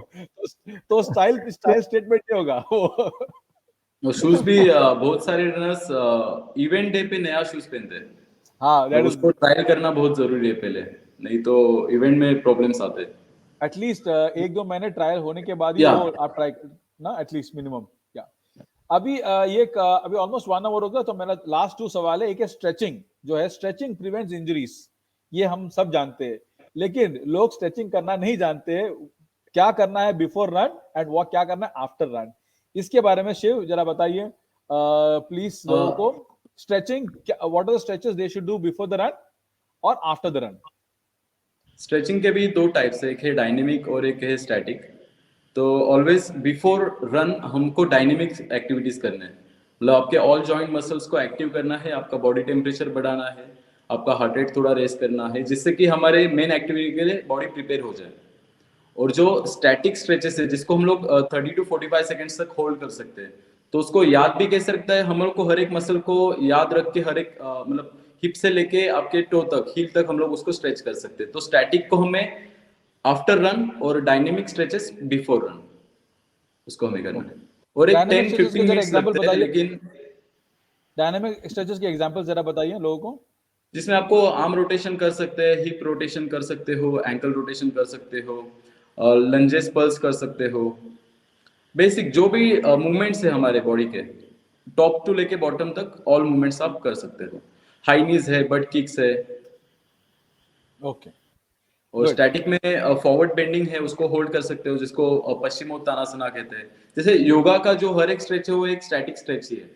तो स्टाइल स्टेटमेंट नहीं होगा वो. और शूज भी बहुत सारे रनर्स इवेंट डे पे नया शूज पहनते हैं. हाँ, तो उसको ट्रायल करना बहुत जरूरी है पहले, नहीं तो इवेंट में प्रॉब्लम्स आते हैं. एटलीस्ट 1-2 महीने ट्रायल होने के बाद ही Yeah. वो आप ट्राई ना, एटलीस्ट मिनिमम. या अभी अभी ऑलमोस्ट 1 आवर हो गया, तो मेरा लास्ट 2 सवाल है. एक है स्ट्रेचिंग जो है, स्ट्रेचिंग प्रिवेंट्स इंजरीज, ये हम सब जानते हैं, लेकिन लोग स्ट्रेचिंग करना नहीं जानते. क्या करना है बिफोर रन एंड वो क्या करना है आफ्टर रन, इसके बारे में शिव जरा बताइए प्लीज लोगों को. Stretching, what are the stretches they should do before the run और आफ्टर द रन. स्ट्रेचिंग के भी 2 टाइप्स है, एक है डायनेमिक और एक है स्टैटिक. तो ऑलवेज बिफोर रन हमको डायनेमिक एक्टिविटीज करने हैं, मतलब आपके ऑल जॉइंट मसल्स को एक्टिव करना है, आपका बॉडी टेम्परेचर बढ़ाना है, आपका हार्ट रेट थोड़ा रेस करना है, जिससे कि हमारे मेन एक्टिविटी के लिए बॉडी प्रिपेयर हो जाए. और जो स्टैटिक स्ट्रेचेस है जिसको हम लोग 30 to 45 सेकेंड्स तक होल्ड कर सकते हैं, तो उसको याद भी कैसे रखता है, हम लोग को हर एक मसल को याद रख के हर एक मतलब हिप से लेके आपके टो तक, हील तक हम लोग उसको स्ट्रेच कर सकते हैं. तो स्टैटिक को हमें आफ्टर रन और डायनेमिक स्ट्रेचेस बिफोर रन उसको हमें करना है. और एक डायनेमिक 10-15 स्ट्रेचेस के जरा मिनट्स एग्जांपल लगते हैं, बताइए. लेकिन डायनामिक स्ट्रेचेस के एग्जांपल जरा बताइए लोगों को. जिसमें आपको आर्म रोटेशन कर सकते हैं, हिप रोटेशन कर सकते हो, एंकल रोटेशन कर सकते हो, लंजेस पल्स कर सकते हो. बेसिक जो भी मूवमेंट्स है हमारे बॉडी के, टॉप टू लेके बॉटम तक ऑल मूवमेंट्स आप कर सकते हो. हाई नीज है, बट किक्स है. ओके. और Good. स्टैटिक में फॉरवर्ड बेंडिंग है, उसको होल्ड कर सकते हो, जिसको पश्चिमोत्तानासना कहते हैं. जैसे योगा का जो हर एक स्ट्रेच है वो एक स्टैटिक स्ट्रेच ही है.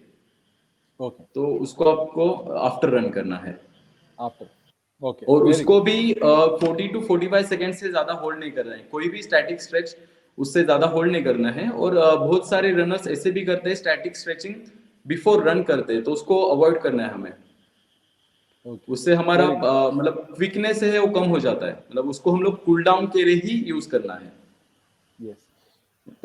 ओके. तो उसको आपको आफ्टर रन करना है. आफ्टर. ओके. और वेरी उसको भी 40 to 45 सेकेंड से ज्यादा होल्ड नहीं करना है. कोई भी स्टैटिक स्ट्रेच उससे ज्यादा होल्ड नहीं करना है. और बहुत सारे रनर्स ऐसे भी करते हैं, स्टैटिक स्ट्रेचिंग बिफोर रन करते हैं, तो उसको अवॉइड करना है हमें. ओके. उससे हमारा Very good. मतलब क्विकनेस है वो कम हो जाता है. मतलब उसको हम लोग कूल डाउन के लिए ही यूज करना है. यस.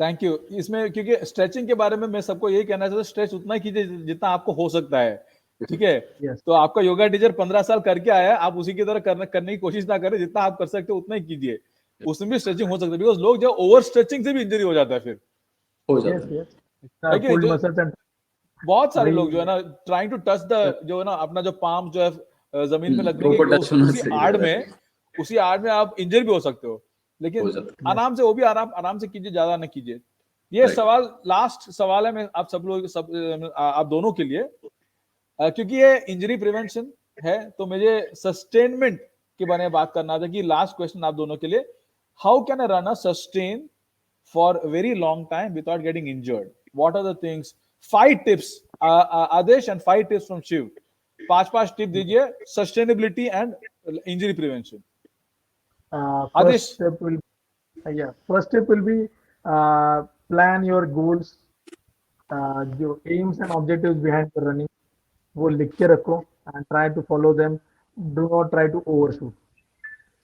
Thank you. इसमें क्योंकि स्ट्रेचिंग के बारे में मैं सबको यही कहना चाहता हूँ, स्ट्रेच उतना कीजिए जितना आपको हो सकता है. ठीक है. Yes. तो आपका योगा टीचर 15 साल करके आया है, आप उसी की तरह करने की कोशिश ना करें. जितना आप कर सकते हो उतना ही कीजिए. उसमें भी स्ट्रेचिंग हो सकता है, बिकॉज लोग जो ओवर स्ट्रेचिंग से भी इंजरी हो जाता है फिर. हो Yes, जाता है. yes. है कि नहीं? Pulled जो muscles and बहुत सारे वही- लोग जो है ना ट्राइंग टू टच द, जो है ना अपना जो पाम जो है जमीन में लगने proper की, touch होना उसी चाहिए. आड़ में आप इंजर भी हो सकते हो. हो लेकिन जाता है. आराम से, वो भी आराम से कीजिए, ज्यादा ना कीजिए. ये Right. सवाल लास्ट सवाल है मैं आप सब लोग आप दोनों के लिए, क्योंकि ये इंजरी प्रिवेंशन है, तो मुझे सस्टेनमेंट के बारे में बात करना था. कि लास्ट क्वेश्चन आप दोनों के लिए, how can a runner sustain for very long time without getting injured? What are the things? 5 tips Adesh and 5 tips from Shiv. 5 tip दीजिए, sustainability and injury prevention. Adesh. First step will be plan your goals, your aims and objectives behind the running. वो लिख के रखो and try to follow them. Do not try to overshoot.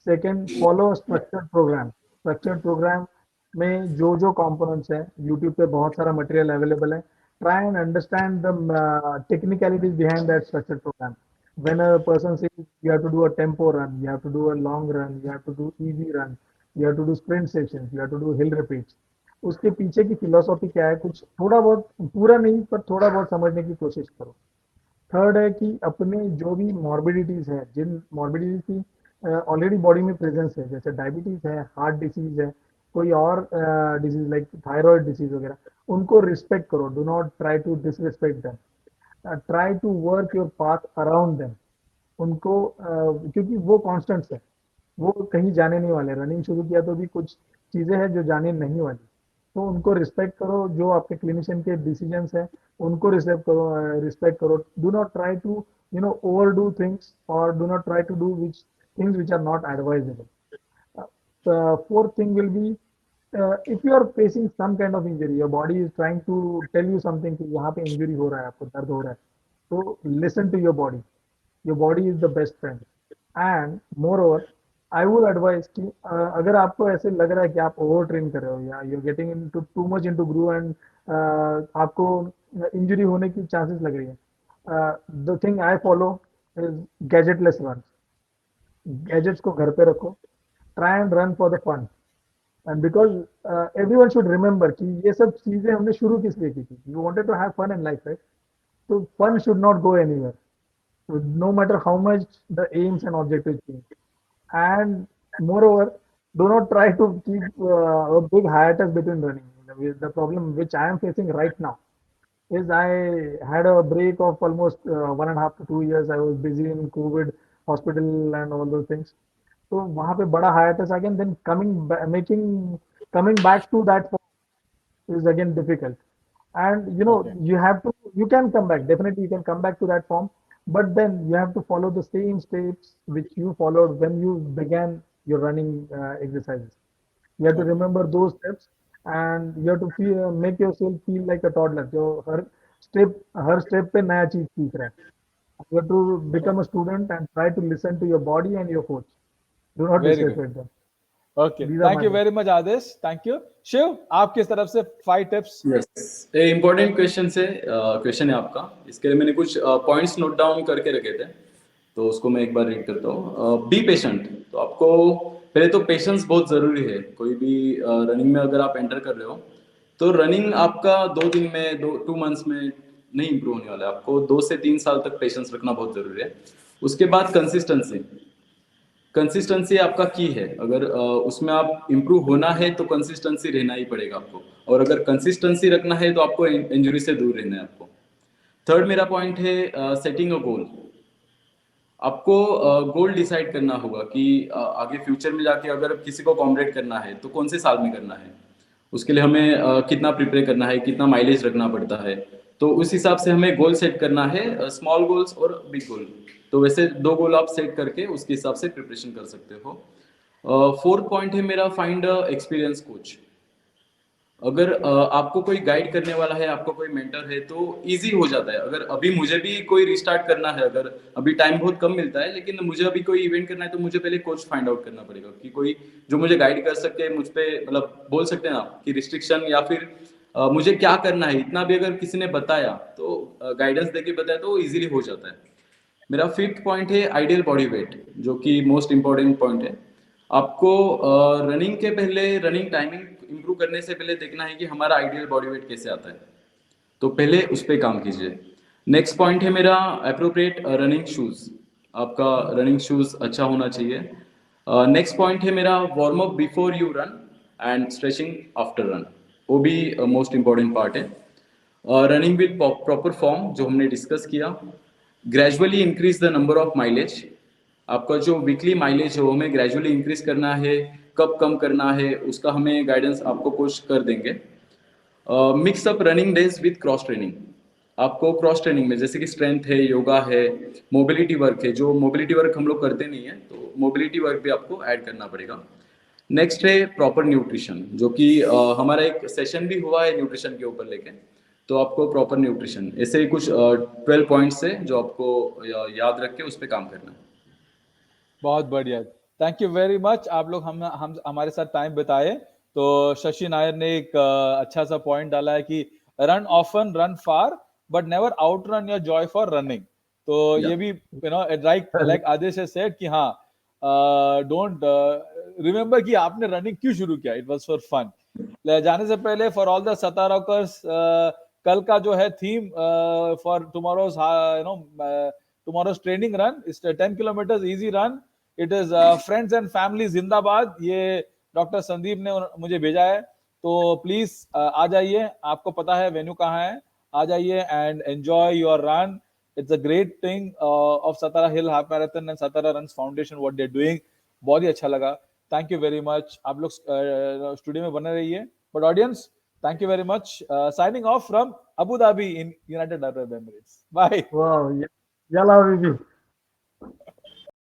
Second, follow a structured program. Structured program में जो components है, YouTube पे बहुत सारा material available है. Try and understand the technicalities behind that structured program. When a person says you have to do a tempo run, you have to do a long run, you have to do easy run, you have to do sprint sessions, you have to do hill repeats. उसके पीछे की philosophy क्या है, कुछ थोड़ा बहुत, पूरा नहीं पर थोड़ा बहुत समझने की कोशिश करो. थर्ड है कि अपने जो भी मॉर्बिडिटीज है, जिन मॉर्बिडिटीज की ऑलरेडी बॉडी में प्रेजेंस है, जैसे डायबिटीज है, हार्ट डिसीज है, कोई और डिजीज लाइक थायराइड डिजीज वगैरह, उनको रिस्पेक्ट करो, do not try to disrespect them, try to work your path around them, उनको क्योंकि वो कॉन्स्टेंट्स है, वो कहीं जाने नहीं वाले। रनिंग शुरू किया तो भी कुछ चीजें हैं जो जाने नहीं वाली, तो उनको रिस्पेक्ट करो, जो आपके क्लिनिशियन के डिसीजंस हैं उनको रिस्पेक्ट करो, do not try to over do things, और do not try to do which things which are not advisable. The fourth thing will be, if you are facing some kind of injury, your body is trying to tell you something कि यहाँ पे injury हो रहा है, आपको दर्द हो रहा है, तो listen to your body. Your body is the best friend. And moreover, I would advise कि अगर आपको ऐसे लग रहा है कि आप ओवर ट्रेन कर रहे हो या you're getting into too much into groove and आपको इंजरी होने की चांसेस लग रही है, the thing I follow is gadgetless runs. Gadgets को घर पे रखो, try and run for the fun. And because everyone should remember कि ये सब चीजें हमने शुरू किस लिए की थी, you wanted to have fun in life, right? So fun should not go anywhere, so no matter how much the aims and objectives change. And moreover, do not try to keep a big hiatus between running. The problem which I am facing right now is I had a break of almost 1.5 to 2 years. I was busy in COVID hospital and all those things. तो वहां पे बड़ा hiatus आ गया, then coming back to that form is again difficult. And Okay. you can come back, definitely you can come back to that form, but then you have to follow the same steps which you followed when you began your running exercises. You have to Okay. remember those steps, and you have to make yourself feel like a toddler जो हर step पे नया चीज सीख रहा है. You have to become a student and try to listen to your body and your coach. Do not Very good. disrespect them. Okay. These are Thank my you tips. very much, Adesh. Thank you. Shiv, आपकी तरफ से 5 tips. Yes, ये important question है आपका. इसके लिए मैंने कुछ पॉइंट्स नोट डाउन करके रखे थे, तो उसको मैं एक बार रीड करता हूँ. Be patient. तो आपको पहले तो पेशेंस बहुत ज़रूरी है. कोई भी रनिंग में अगर आप एंटर कर रहे हो, तो रनिंग आपका 2 दिन में 2 मंथ्स में नहीं इम्प्रूव होने वाला है. आपको 2 से 3 साल तक पेशेंस रखना बहुत ज़रूरी है. उसके बाद कंसिस्टेंसी आपका की है. अगर उसमें आप इम्प्रूव होना है तो कंसिस्टेंसी रहना ही पड़ेगा आपको, और अगर कंसिस्टेंसी रखना है तो आपको इंजरी से दूर रहना है आपको. थर्ड मेरा पॉइंट है सेटिंग अ गोल. आपको गोल डिसाइड करना होगा कि आगे फ्यूचर में जाके अगर किसी को कॉम्पीट करना है तो कौन से साल में करना है. उसके लिए हमें कितना प्रिपेयर करना है, कितना माइलेज रखना पड़ता है, तो उस हिसाब से हमें गोल सेट करना है, स्मॉल गोल्स और बिग गोल. तो वैसे 2 गोल आप सेट करके उसके हिसाब से प्रिपरेशन कर सकते हो. फोर्थ पॉइंट है मेरा, फाइंड एक्सपीरियंस कोच. अगर आपको कोई गाइड करने वाला है, आपको कोई मेंटर है, तो इजी हो जाता है. अगर अभी मुझे भी कोई रिस्टार्ट करना है, अगर अभी टाइम बहुत कम मिलता है, लेकिन मुझे अभी कोई इवेंट करना है, तो मुझे पहले कोच फाइंड आउट करना पड़ेगा कि कोई जो मुझे गाइड कर सके, मुझ पे मतलब बोल सकते हैं ना कि रिस्ट्रिक्शन या फिर मुझे क्या करना है, इतना भी अगर किसी ने बताया तो गाइडेंस देके बताया तो इजीली हो जाता है. मेरा फिफ्थ पॉइंट है आइडियल बॉडी वेट, जो कि मोस्ट इंपॉर्टेंट पॉइंट है. आपको रनिंग के पहले, रनिंग टाइमिंग इंप्रूव करने से पहले देखना है कि हमारा आइडियल बॉडी वेट कैसे आता है, तो पहले उस पर काम कीजिए. नेक्स्ट पॉइंट है मेरा अप्रोप्रिएट रनिंग शूज. आपका रनिंग शूज अच्छा होना चाहिए. नेक्स्ट पॉइंट है मेरा warm up before you run and stretching after run. वो भी मोस्ट इंपॉर्टेंट पार्ट है. रनिंग विद प्रॉपर फॉर्म जो हमने डिस्कस किया. Gradually increase the number of mileage. आपका जो वीकली माइलेज है वो हमें ग्रेजुअली इंक्रीज करना है. कब कम करना है उसका हमें गाइडेंस आपको कोच कर देंगे. Mix up running days with cross training. आपको क्रॉस ट्रेनिंग में जैसे कि स्ट्रेंथ है, योगा है, मोबिलिटी वर्क है. जो मोबिलिटी वर्क हम लोग करते नहीं है, तो मोबिलिटी वर्क भी आपको ऐड करना पड़ेगा. नेक्स्ट है प्रॉपर न्यूट्रिशन, जो कि हमारा एक सेशन भी हुआ है न्यूट्रिशन के ऊपर लेके. तो आपको प्रॉपर न्यूट्रिशन, ऐसे ही कुछ 12 पॉइंट्स है जो आपको याद रख के उस पर काम करना है. बहुत बढ़िया. Thank you very much. आप लोग हम हमारे साथ टाइम बिताए. तो शशि नायर ने एक अच्छा सा पॉइंट डाला है कि run often, run for, but never out run your Joy for running. तो ये भी लाइक आदेश has said कि हाँ, डोंट रिमेम्बर कि आपने रनिंग क्यों शुरू किया. It was for fun. जाने से पहले फॉर ऑल द सतारॉकर्स, कल का जो है theme for tomorrow's tomorrow's training run is 10 kilometre easy run. It is friends and family जिंदाबाद. ये डॉक्टर संदीप ने मुझे भेजा है, तो प्लीज आ जाइए, आपको पता है वेन्यू कहाँ है, आ जाइए and enjoy your run. It's a great thing of Satara hill half marathon and Satara runs foundation what they are doing. बहुत ही अच्छा लगा. Thank you very much. आप लोग स्टूडियो में बने रहिए. But audience, thank you very much. Signing off from Abu Dhabi in United Arab Emirates. Bye. Wow, yalla, Habibi.